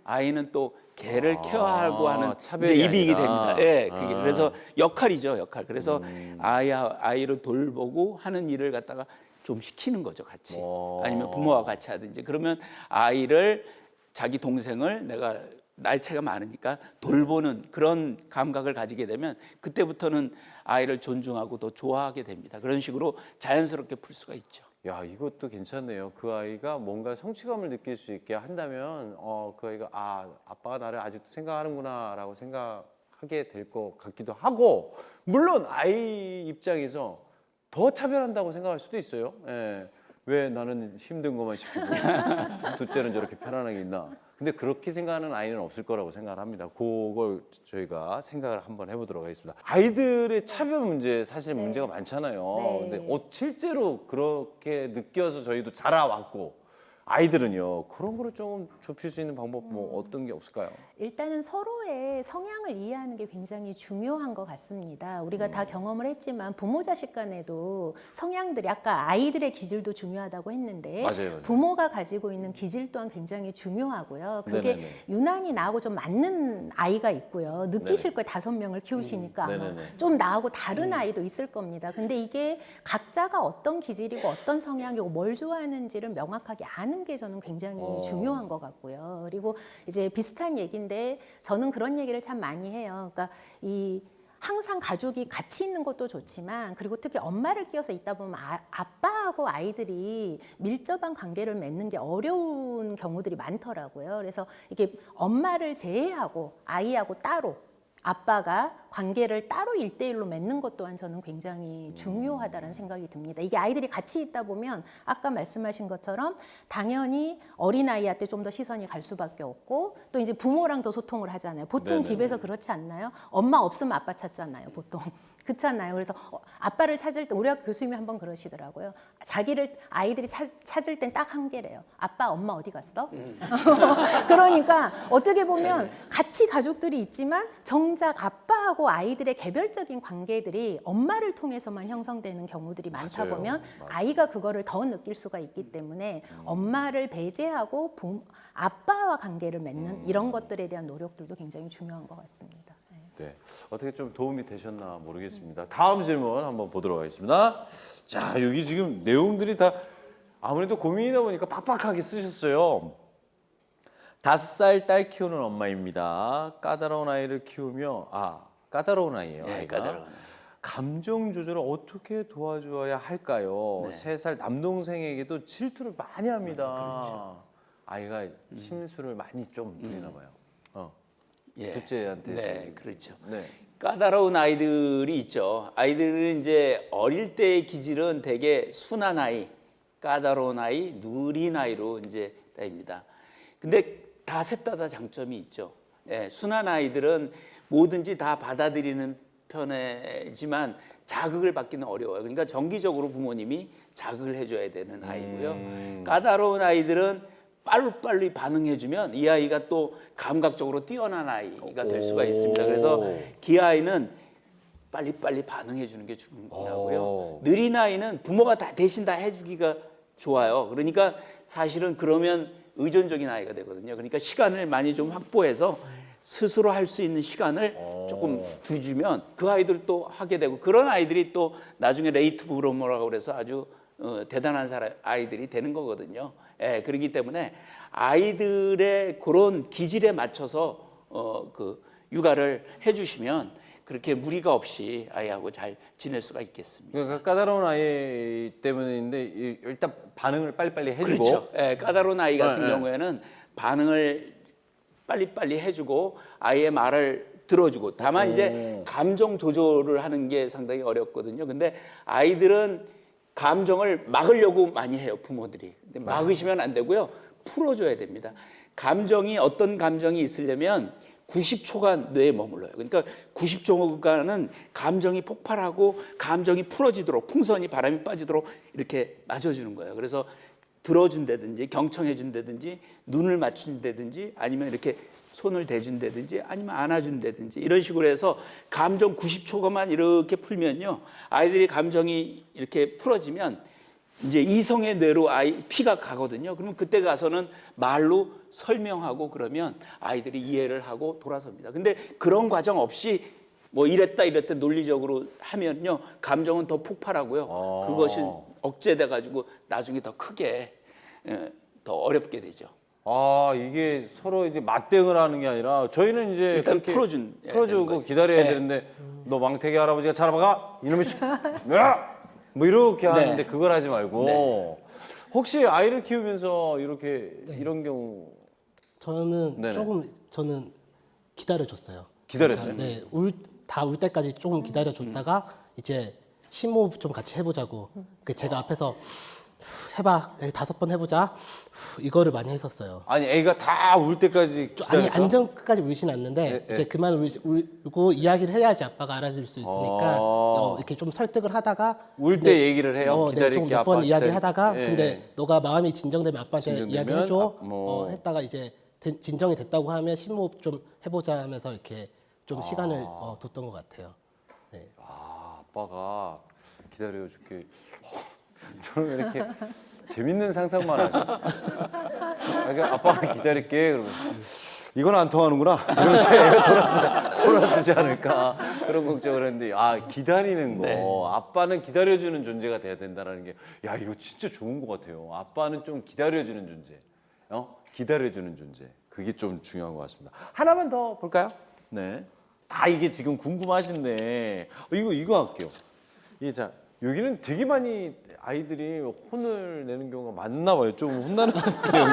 아이는 또 걔를 케어하고 하는 차별이 이제 입익이 아니라. 됩니다. 예, 그게 그래서 역할이죠, 역할. 그래서 아이를 돌보고 하는 일을 갖다가 좀 시키는 거죠, 같이. 아니면 부모와 같이 하든지. 그러면 아이를 자기 동생을 내가 나이 차이가 많으니까 돌보는 그런 감각을 가지게 되면 그때부터는 아이를 존중하고 더 좋아하게 됩니다. 그런 식으로 자연스럽게 풀 수가 있죠. 야, 이것도 괜찮네요. 그 아이가 뭔가 성취감을 느낄 수 있게 한다면 그 아이가 아빠가 나를 아직도 생각하는구나라고 생각하게 될 것 같기도 하고, 물론 아이 입장에서 더 차별한다고 생각할 수도 있어요. 예. 왜 나는 힘든 것만 시키고 둘째는 저렇게 편안하게 있나. 근데 그렇게 생각하는 아이는 없을 거라고 생각을 합니다. 그걸 저희가 생각을 한번 해보도록 하겠습니다. 아이들의 차별 문제 사실 문제가 많잖아요. 네. 근데 실제로 그렇게 느껴서 저희도 자라왔고, 아이들은요 그런 거를 좀 좁힐 수 있는 방법 뭐 어떤 게 없을까요? 일단은 서로의 성향을 이해하는 게 굉장히 중요한 것 같습니다. 우리가 다 경험을 했지만 부모 자식 간에도 성향들이 아까 아이들의 기질도 중요하다고 했는데 맞아요. 부모가 가지고 있는 기질 또한 굉장히 중요하고요. 그게 네네네. 유난히 나하고 좀 맞는 아이가 있고요. 느끼실 거예요. 5명을 키우시니까 아마 네네네. 좀 나하고 다른 아이도 있을 겁니다. 근데 이게 각자가 어떤 기질이고 어떤 성향이고 뭘 좋아하는지를 명확하게 아는 게 저는 굉장히 중요한 것 같고요. 그리고 이제 비슷한 얘기인데 저는 그런 얘기를 참 많이 해요. 그러니까 항상 가족이 같이 있는 것도 좋지만 그리고 특히 엄마를 끼워서 있다 보면 아빠하고 아이들이 밀접한 관계를 맺는 게 어려운 경우들이 많더라고요. 그래서 이게 엄마를 제외하고 아이하고 따로 아빠가 관계를 따로 1대1로 맺는 것 또한 저는 굉장히 중요하다는 생각이 듭니다. 이게 아이들이 같이 있다 보면 아까 말씀하신 것처럼 당연히 어린아이한테 좀 더 시선이 갈 수밖에 없고 또 이제 부모랑도 소통을 하잖아요. 보통 네네네. 집에서 그렇지 않나요? 엄마 없으면 아빠 찾잖아요, 보통. 그렇잖아요. 그래서 아빠를 찾을 때 우리 학교 교수님이 한번 그러시더라고요. 아이들이 찾을 땐 딱 한 개래요. 아빠, 엄마 어디 갔어? 그러니까 어떻게 보면 같이 가족들이 있지만 정작 아빠하고 아이들의 개별적인 관계들이 엄마를 통해서만 형성되는 경우들이 많다 맞아요. 보면 맞아요. 아이가 그거를 더 느낄 수가 있기 때문에 엄마를 배제하고 아빠와 관계를 맺는 이런 것들에 대한 노력들도 굉장히 중요한 것 같습니다. 네. 네, 어떻게 좀 도움이 되셨나 모르겠습니다. 다음 질문 한번 보도록 하겠습니다. 자, 여기 지금 내용들이 다 아무래도 고민이다 보니까 빡빡하게 쓰셨어요. 5살 딸 키우는 엄마입니다. 까다로운 아이를 키우며 까다로운 아이예요. 네, 아이가. 까다로운 아이. 감정 조절을 어떻게 도와줘야 할까요? 네. 3살 남동생에게도 질투를 많이 합니다. 아이가 심술을 많이 좀 부리나 봐요. 예. 둘째한테. 네, 그렇죠. 네. 까다로운 아이들이 있죠. 아이들은 이제 어릴 때의 기질은 되게 순한 아이, 까다로운 아이, 느린 아이로 이제 따입니다. 근데 다 셋 다 장점이 있죠. 예, 순한 아이들은 뭐든지 다 받아들이는 편이지만 자극을 받기는 어려워요. 그러니까 정기적으로 부모님이 자극을 해줘야 되는 아이고요. 까다로운 아이들은 빨리 반응해주면 이 아이가 또 감각적으로 뛰어난 아이가 될 수가 있습니다. 그래서 그 아이는 빨리 반응해주는 게 중요하고요. 느린 아이는 부모가 다 대신 다 해주기가 좋아요. 그러니까 사실은 그러면 의존적인 아이가 되거든요. 그러니까 시간을 많이 좀 확보해서 스스로 할 수 있는 시간을 조금 두주면 그 아이들도 하게 되고 그런 아이들이 또 나중에 레이트 브로머라고 그래서 아주 대단한 아이들이 되는 거거든요. 예, 그렇기 때문에 아이들의 그런 기질에 맞춰서 그 육아를 해주시면 그렇게 무리가 없이 아이하고 잘 지낼 수가 있겠습니다. 그러니까 까다로운 아이 때문인데 일단 반응을 빨리빨리 해주고. 그렇죠. 예, 까다로운 아이 같은 네. 경우에는 반응을 빨리빨리 해주고 아이의 말을 들어주고 다만 이제 감정 조절을 하는 게 상당히 어렵거든요. 근데 아이들은 감정을 막으려고 많이 해요, 부모들이. 근데 막으시면 안 되고요. 풀어줘야 됩니다. 감정이 어떤 감정이 있으려면 90초간 뇌에 머물러요. 그러니까 90초간은 감정이 폭발하고 감정이 풀어지도록 풍선이 바람이 빠지도록 이렇게 맞춰주는 거예요. 그래서 들어준다든지 경청해준다든지 눈을 맞춘다든지 아니면 이렇게 손을 대준다든지 아니면 안아준다든지 이런 식으로 해서 감정 90초간만 이렇게 풀면요. 아이들이 감정이 이렇게 풀어지면 이제 이성의 뇌로 아이 피가 가거든요. 그러면 그때 가서는 말로 설명하고 그러면 아이들이 이해를 하고 돌아섭니다. 근데 그런 과정 없이 뭐 이랬다 논리적으로 하면요. 감정은 더 폭발하고요. 그것이 억제돼 가지고 나중에 더 크게 더 어렵게 되죠. 아, 이게 서로 이제 맞대응을 하는 게 아니라 저희는 이제 일단 그렇게 풀어주고 풀어주고 거지. 기다려야 네. 되는데 너 망태기 할아버지가 잡아가 이놈의 야! 뭐 이렇게 하는데 그걸 하지 말고 혹시 아이를 키우면서 이렇게 이런 경우 저는 네네. 저는 기다려줬어요. 기다렸어요? 네, 다 울 때까지 조금 기다려줬다가 이제 심호흡 좀 같이 해보자고. 그 제가 앞에서 해봐, 5번 해보자. 이거를 많이 했었어요. 아니 애가 다 울 때까지 아니 기다렸다? 안정까지 울진 않는데 네, 이제 그만 울고 이야기를 해야지 아빠가 알아줄 수 있으니까 이렇게 좀 설득을 하다가 울 때 얘기를 해요? 네, 기다릴게, 좀몇 아빠 번 기다릴게. 이야기하다가 예, 근데 예. 너가 마음이 진정되면 아빠한테 진정되면 이야기해줘. 뭐. 했다가 이제 진정이 됐다고 하면 심호흡 좀 해보자 하면서 이렇게 좀 시간을 뒀던 것 같아요. 네. 아, 아빠가 기다려줄게. 저는 왜 이렇게 재밌는 상상만 하죠? 그러니까 아빠가 기다릴게. 그러면 이건 안 통하는구나. 그래서 애가 돌아서지 않을까 그런 걱정을 했는데 기다리는 거. 아빠는 기다려주는 존재가 돼야 된다는 게 이거 진짜 좋은 것 같아요. 아빠는 좀 기다려주는 존재. 기다려주는 존재. 그게 좀 중요한 것 같습니다. 하나만 더 볼까요? 네. 다 이게 지금 궁금하신데 이거 할게요. 자 여기는 되게 많이 아이들이 혼을 내는 경우가 많나 봐요. 좀 혼나는 내용이.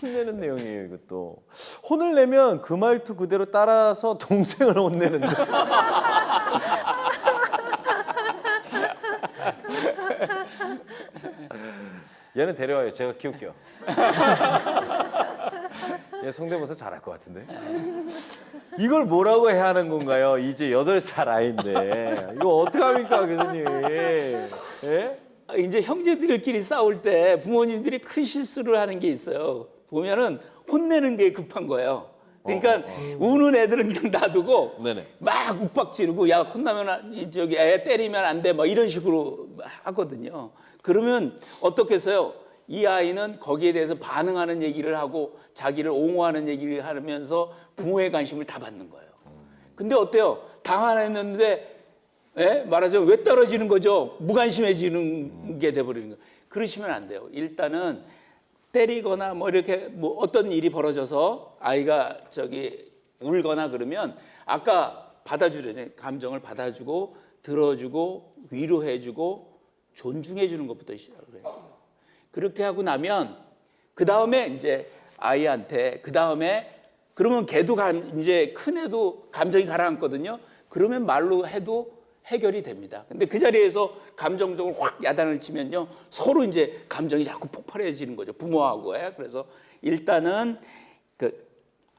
혼내는 내용이에요, 이것도. 혼을 내면 그 말투 그대로 따라서 동생을 혼내는데. 얘는 데려와요. 제가 키울게요. 얘 성대모사 잘할 것 같은데. 이걸 뭐라고 해야 하는 건가요? 이제 8살 아이인데. 이거 어떡합니까, 교수님? 예? 이제 형제들끼리 싸울 때 부모님들이 큰 실수를 하는 게 있어요. 보면은 혼내는 게 급한 거예요. 그러니까 우는 애들은 그냥 놔두고 네네. 막 욱박 지르고 야 혼나면 애 때리면 안 돼 막 이런 식으로 하거든요. 그러면 어떻겠어요? 이 아이는 거기에 대해서 반응하는 얘기를 하고 자기를 옹호하는 얘기를 하면서 부모의 관심을 다 받는 거예요. 근데 어때요? 당황했는데 말하자면 왜 떨어지는 거죠? 무관심해지는 게 돼버리는 거예요. 그러시면 안 돼요. 일단은 때리거나 뭐 이렇게 뭐 어떤 일이 벌어져서 아이가 울거나 그러면 아까 받아주려고 감정을 받아주고 들어주고 위로해주고 존중해주는 것부터 시작을 해요. 그렇게 하고 나면 그 다음에 이제 아이한테 그 다음에 그러면 걔도 이제 큰 애도 감정이 가라앉거든요. 그러면 말로 해도 해결이 됩니다. 근데 그 자리에서 감정적으로 확 야단을 치면요. 서로 이제 감정이 자꾸 폭발해지는 거죠. 부모하고. 그래서 일단은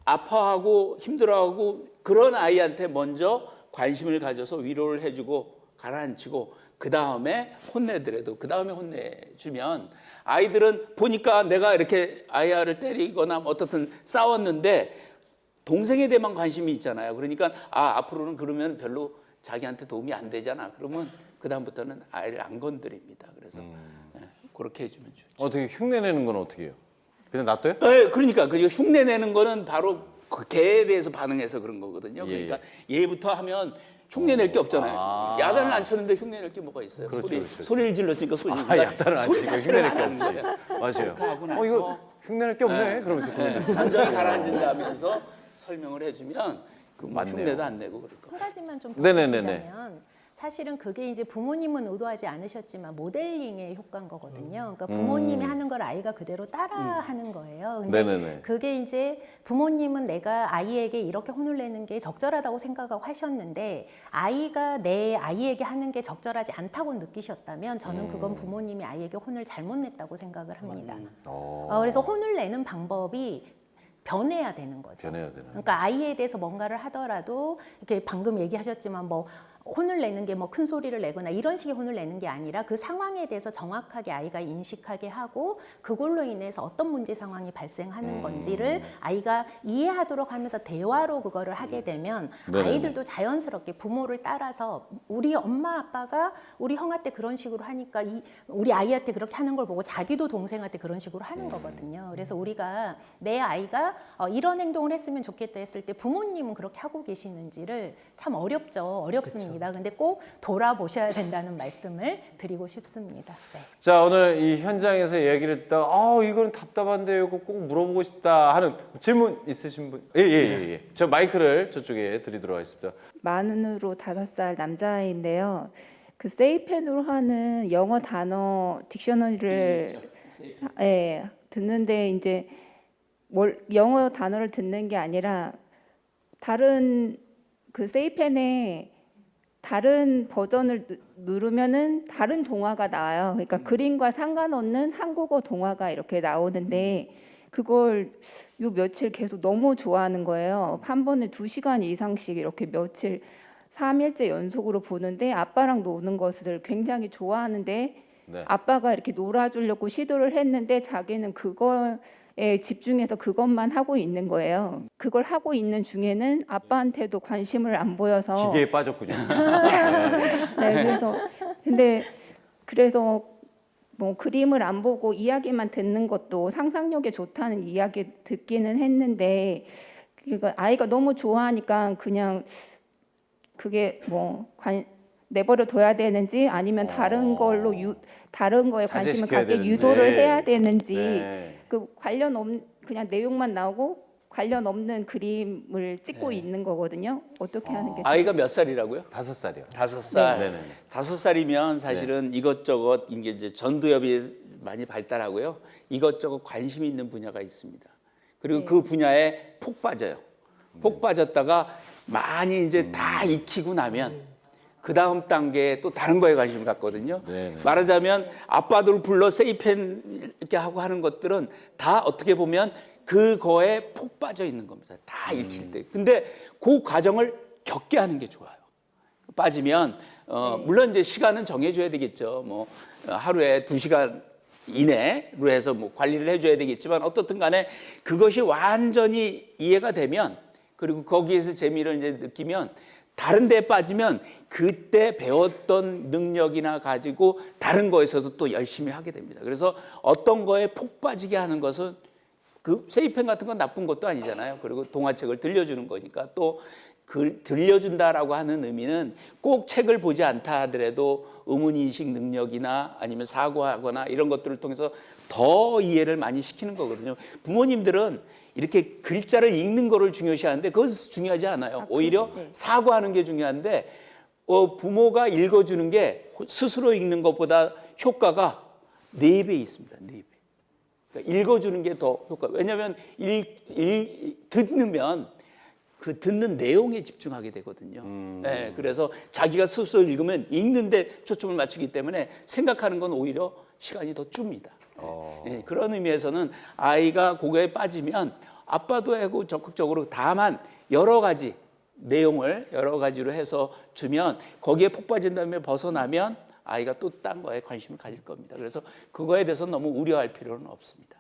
아파하고 힘들어하고 그런 아이한테 먼저 관심을 가져서 위로를 해주고 가라앉히고 그 다음에 혼내더라도 그 다음에 혼내주면 아이들은 보니까 내가 이렇게 아이를 때리거나 어떻든 싸웠는데 동생에 대해만 관심이 있잖아요. 그러니까 앞으로는 그러면 별로 자기한테 도움이 안 되잖아. 그러면 그 다음부터는 아이를 안 건드립니다. 그래서 그렇게 해주면 좋죠. 어떻게 흉내내는 건 어떻게 해요? 그냥 놔둬요? 네, 그러니까 그 흉내 내는 거는 바로 그 개에 대해서 반응해서 그런 거거든요. 예, 그러니까 얘부터 하면 흉내 낼 게 없잖아요. 아. 야단을 안 쳤는데 흉내 낼 게 뭐가 있어요? 그렇죠, 그렇죠. 소리를 질렀으니까 소리. 야단을 안 소리 치니까 자체를 흉내낼 게 안 하는 없지. 거예요. 맞아요. 하고 나서 이거 흉내낼 게 없네. 그러면서 그러는데. 완전히 가라앉는다면서 설명을 해주면 그뭐 맞네요. 흉내도 안 내고 그럴 거. 한 가지만 좀 네네네네. 덧붙이자면 사실은 그게 이제 부모님은 의도하지 않으셨지만 모델링의 효과인 거거든요. 그러니까 부모님이 하는 걸 아이가 그대로 따라하는 거예요. 근데 네네네. 그게 이제 부모님은 내가 아이에게 이렇게 혼을 내는 게 적절하다고 생각하고 하셨는데 아이가 내 아이에게 하는 게 적절하지 않다고 느끼셨다면 저는 그건 부모님이 아이에게 혼을 잘못 냈다고 생각을 합니다. 그래서 혼을 내는 방법이 변해야 되는 거죠. 변해야 되는. 그러니까 아이에 대해서 뭔가를 하더라도 이렇게 방금 얘기하셨지만 뭐 혼을 내는 게 뭐 큰 소리를 내거나 이런 식의 혼을 내는 게 아니라 그 상황에 대해서 정확하게 아이가 인식하게 하고 그걸로 인해서 어떤 문제 상황이 발생하는 건지를 아이가 이해하도록 하면서 대화로 그거를 하게 되면 네네. 아이들도 자연스럽게 부모를 따라서 우리 엄마 아빠가 우리 형한테 그런 식으로 하니까 우리 아이한테 그렇게 하는 걸 보고 자기도 동생한테 그런 식으로 하는 거거든요. 그래서 우리가 내 아이가 이런 행동을 했으면 좋겠다 했을 때 부모님은 그렇게 하고 계시는지를 참 어렵죠. 어렵습니다. 근데 꼭 돌아보셔야 된다는 말씀을 드리고 싶습니다. 네. 자, 오늘 이 현장에서 얘기를 듣다가 이거는 답답한데 이거 꼭 물어보고 싶다 하는 질문 있으신 분? 예. 저 마이크를 저쪽에 드리도록 하겠습니다. 만으로 5살 남자아이인데요. 그 세이펜으로 하는 영어 단어 딕셔너리를 듣는데 이제 영어 단어를 듣는 게 아니라 다른 그 세이펜에 다른 버전을 누르면은 다른 동화가 나와요. 그러니까 그림과 상관없는 한국어 동화가 이렇게 나오는데 그걸 요 며칠 계속 너무 좋아하는 거예요. 한 번에 2시간 이상씩 이렇게 며칠 3일째 연속으로 보는데 아빠랑 노는 것을 굉장히 좋아하는데 네. 아빠가 이렇게 놀아주려고 시도를 했는데 자기는 그거에 집중해서 그것만 하고 있는 거예요. 그걸 하고 있는 중에는 아빠한테도 관심을 안 보여서 기계에 빠졌군요. 네, 그래서 뭐 그림을 안 보고 이야기만 듣는 것도 상상력에 좋다는 이야기 듣기는 했는데 그러니까 아이가 너무 좋아하니까 그냥 그게 내버려 둬야 되는지 아니면 다른 걸로 다른 거에 관심을 자제시켜야 갖게 되는지. 유도를 해야 되는지 네. 그 관련 없는 그냥 내용만 나오고 관련 없는 그림을 찍고 있는 거거든요. 어떻게 하는 게 아이가 좋을지. 몇 살이라고요? 5살이요. 5살. 네네네. 5살이면 사실은 이것저것 이제 전두엽이 많이 발달하고요. 이것저것 관심 있는 분야가 있습니다. 그리고 그 분야에 폭 빠져요. 폭 빠졌다가 많이 이제 다 익히고 나면 그 다음 단계에 또 다른 거에 관심을 갖거든요. 네네. 말하자면 아빠들 불러 세이펜 이렇게 하고 하는 것들은 다 어떻게 보면 그거에 폭 빠져 있는 겁니다. 다 읽힐 때. 근데 그 과정을 겪게 하는 게 좋아요. 빠지면 물론 이제 시간은 정해줘야 되겠죠. 뭐 하루에 2시간 이내로 해서 뭐 관리를 해줘야 되겠지만 어떻든 간에 그것이 완전히 이해가 되면 그리고 거기에서 재미를 이제 느끼면 다른 데에 빠지면 그때 배웠던 능력이나 가지고 다른 거에서도 또 열심히 하게 됩니다. 그래서 어떤 거에 폭 빠지게 하는 것은 그 세이펜 같은 건 나쁜 것도 아니잖아요. 그리고 동화책을 들려주는 거니까 또 그 들려준다라고 하는 의미는 꼭 책을 보지 않다 하더라도 의문인식 능력이나 아니면 사고하거나 이런 것들을 통해서 더 이해를 많이 시키는 거거든요. 부모님들은 이렇게 글자를 읽는 거를 중요시하는데 그건 중요하지 않아요. 오히려 네. 사고하는 게 중요한데 부모가 읽어주는 게 스스로 읽는 것보다 효과가 4배 있습니다. 4배. 그러니까 읽어주는 게 더 효과. 왜냐하면 듣는 그 듣는 내용에 집중하게 되거든요. 네, 그래서 자기가 스스로 읽으면 읽는데 초점을 맞추기 때문에 생각하는 건 오히려 시간이 더 줍니다. 네, 그런 의미에서는 아이가 그거에 빠지면 아빠도 하고 적극적으로 다만 여러 가지 내용을 여러 가지로 해서 주면 거기에 폭 빠진 다음에 벗어나면 아이가 또 딴 거에 관심을 가질 겁니다. 그래서 그거에 대해서 너무 우려할 필요는 없습니다.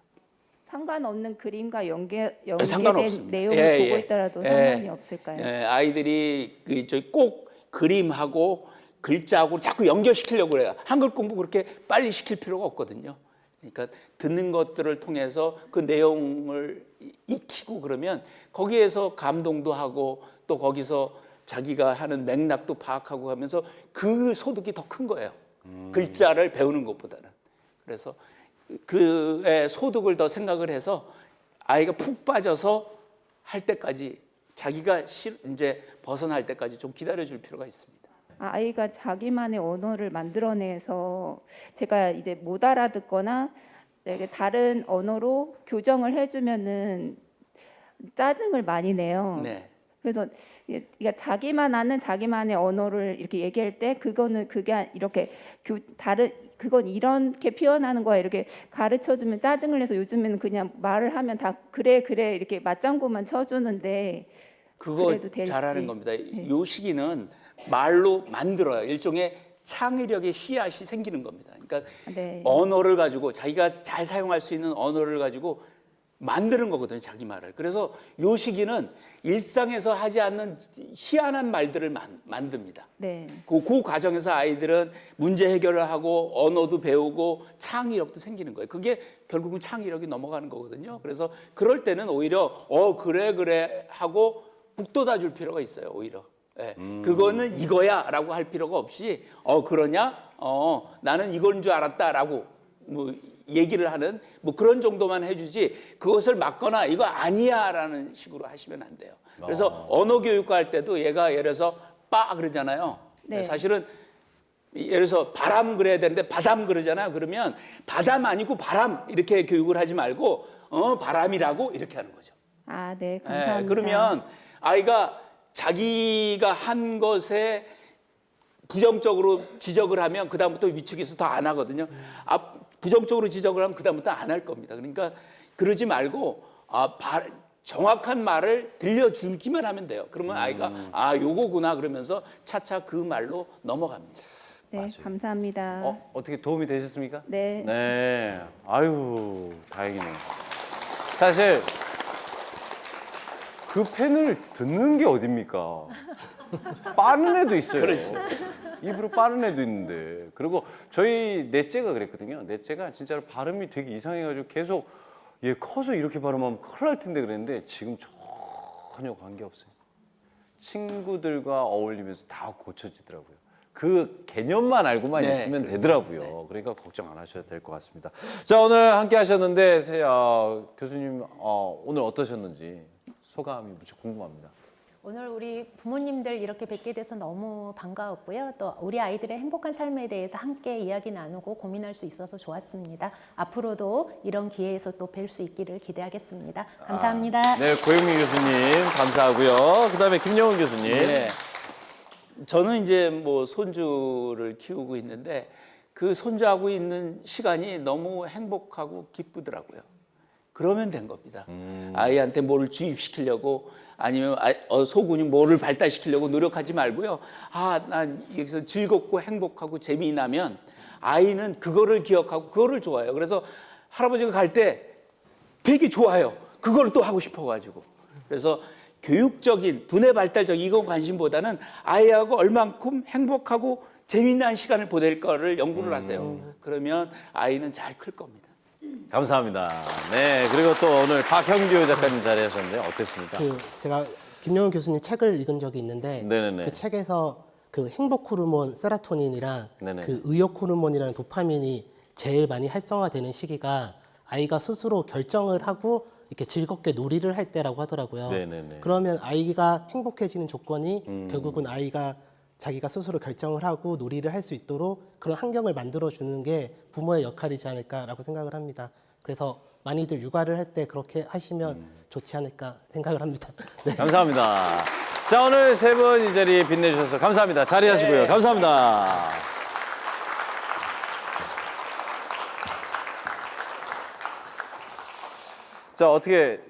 상관없는 그림과 연계된 상관없습니다. 내용을 보고 있더라도 상관이 없을까요? 아이들이 꼭 그림하고 글자하고 자꾸 연결시키려고 그래요. 한글 공부 그렇게 빨리 시킬 필요가 없거든요. 그러니까 듣는 것들을 통해서 그 내용을 익히고 그러면 거기에서 감동도 하고 또 거기서 자기가 하는 맥락도 파악하고 하면서 그 소득이 더 큰 거예요. 글자를 배우는 것보다는. 그래서 그의 소득을 더 생각을 해서 아이가 푹 빠져서 할 때까지 자기가 이제 벗어날 때까지 좀 기다려줄 필요가 있습니다. 아이가 자기만의 언어를 만들어내서 제가 이제 못 알아듣거나 다른 언어로 교정을 해주면은 짜증을 많이 내요. 네. 그래서 그러니까 자기만 아는 자기만의 언어를 이렇게 얘기할 때 그게 이렇게 그건 이렇게 표현하는 거야 이렇게 가르쳐주면 짜증을 내서 요즘에는 그냥 말을 하면 다 그래 이렇게 맞장구만 쳐주는데 그거 그래도 될지. 잘하는 겁니다. 네. 요 시기는 말로 만들어요. 일종의 창의력의 씨앗이 생기는 겁니다. 그러니까 네. 언어를 가지고 자기가 잘 사용할 수 있는 언어를 가지고 만드는 거거든요, 자기 말을. 그래서 요 시기는 일상에서 하지 않는 희한한 말들을 만듭니다. 네. 그 과정에서 아이들은 문제 해결을 하고 언어도 배우고 창의력도 생기는 거예요. 그게 결국은 창의력이 넘어가는 거거든요. 그래서 그럴 때는 오히려 그래 하고 북돋아 줄 필요가 있어요. 오히려. 예. 그거는 이거야라고 할 필요가 없이 그러냐? 나는 이건 줄 알았다라고 뭐 얘기를 하는 뭐 그런 정도만 해주지 그것을 막거나 이거 아니야라는 식으로 하시면 안 돼요. 그래서 언어 교육과 할 때도 얘가 예를 들어서 빠 그러잖아요. 네. 사실은 예를 들어서 바람 그래야 되는데 바담 그러잖아요. 그러면 바담 아니고 바람 이렇게 교육을 하지 말고 바람이라고 이렇게 하는 거죠. 아, 네. 감사합니다. 그러면 아이가 자기가 한 것에 부정적으로 지적을 하면 그다음부터 위축해서 더 안 하거든요. 부정적으로 지적을 하면 그다음부터 안 할 겁니다. 그러니까 그러지 말고 정확한 말을 들려주기만 하면 돼요. 그러면 아이가 요거구나 그러면서 차차 그 말로 넘어갑니다. 네, 맞아요. 감사합니다. 어떻게 도움이 되셨습니까? 네. 네. 아유, 다행이네요. 사실 그 펜을 듣는 게 어딥니까? 빠른 애도 있어요. 그렇지. 입으로 빠른 애도 있는데. 그리고 저희 넷째가 그랬거든요. 넷째가 진짜로 발음이 되게 이상해가지고 계속 얘 커서 이렇게 발음하면 큰일 날 텐데 그랬는데 지금 전혀 관계없어요. 친구들과 어울리면서 다 고쳐지더라고요. 그 개념만 알고만 네, 있으면 그렇죠. 되더라고요. 그러니까 걱정 안 하셔도 될 것 같습니다. 자, 오늘 함께 하셨는데 교수님 오늘 어떠셨는지 소감이 무척 궁금합니다. 오늘 우리 부모님들 이렇게 뵙게 돼서 너무 반가웠고요. 또 우리 아이들의 행복한 삶에 대해서 함께 이야기 나누고 고민할 수 있어서 좋았습니다. 앞으로도 이런 기회에서 또 뵐 수 있기를 기대하겠습니다. 감사합니다. 네, 고영민 교수님 감사하고요. 그다음에 김영훈 교수님. 네. 저는 이제 뭐 손주를 키우고 있는데 그 손주하고 있는 시간이 너무 행복하고 기쁘더라고요. 그러면 된 겁니다. 아이한테 뭐를 주입시키려고 아니면 소군이 뭐를 발달시키려고 노력하지 말고요. 난 여기서 즐겁고 행복하고 재미나면 아이는 그거를 기억하고 그거를 좋아해요. 그래서 할아버지가 갈 때 되게 좋아요. 그걸 또 하고 싶어가지고. 그래서 교육적인 두뇌 발달적 이거 관심보다는 아이하고 얼만큼 행복하고 재미난 시간을 보낼 거를 연구를 하세요. 그러면 아이는 잘 클 겁니다. 감사합니다. 네, 그리고 또 오늘 박형규 작가님 자리하셨는데 어땠습니까? 제가 김영훈 교수님 책을 읽은 적이 있는데 네네네. 그 책에서 그 행복 호르몬 세라토닌이랑 네네. 그 의욕 호르몬이라는 도파민이 제일 많이 활성화되는 시기가 아이가 스스로 결정을 하고 이렇게 즐겁게 놀이를 할 때라고 하더라고요. 네네네. 그러면 아이가 행복해지는 조건이 결국은 아이가 자기가 스스로 결정을 하고 놀이를 할 수 있도록 그런 환경을 만들어 주는 게 부모의 역할이지 않을까라고 생각을 합니다. 그래서 많이들 육아를 할 때 그렇게 하시면 좋지 않을까 생각을 합니다. 네. 감사합니다. 자, 오늘 세 분 이 자리에 빛내주셔서 감사합니다. 자리하시고요. 감사합니다. 자, 어떻게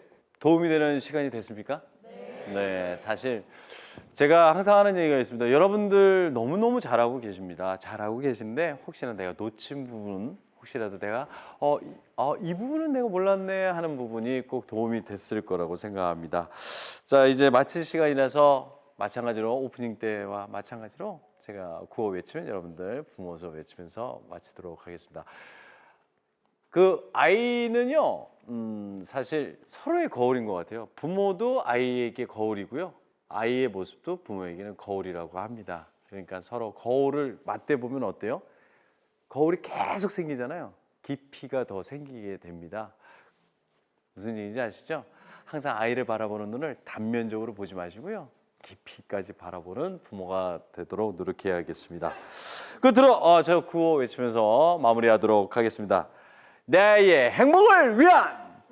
도움이 되는 시간이 됐습니까? 네, 사실 제가 항상 하는 얘기가 있습니다. 여러분들 너무너무 잘하고 계십니다. 잘하고 계신데 혹시나 내가 놓친 부분, 혹시라도 내가 이 부분은 내가 몰랐네 하는 부분이 꼭 도움이 됐을 거라고 생각합니다. 자, 이제 마칠 시간이라서 마찬가지로 오프닝 때와 마찬가지로 제가 구호 외치면 여러분들 부모 수업 외치면서 마치도록 하겠습니다. 그 아이는요, 사실 서로의 거울인 것 같아요. 부모도 아이에게 거울이고요. 아이의 모습도 부모에게는 거울이라고 합니다. 그러니까 서로 거울을 맞대보면 어때요? 거울이 계속 생기잖아요. 깊이가 더 생기게 됩니다. 무슨 얘기인지 아시죠? 항상 아이를 바라보는 눈을 단면적으로 보지 마시고요. 깊이까지 바라보는 부모가 되도록 노력해야겠습니다. 끝으로 저 구호 외치면서 마무리하도록 하겠습니다. 내 아이의 행복을 위한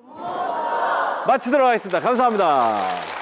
마치도록 하겠습니다. 감사합니다.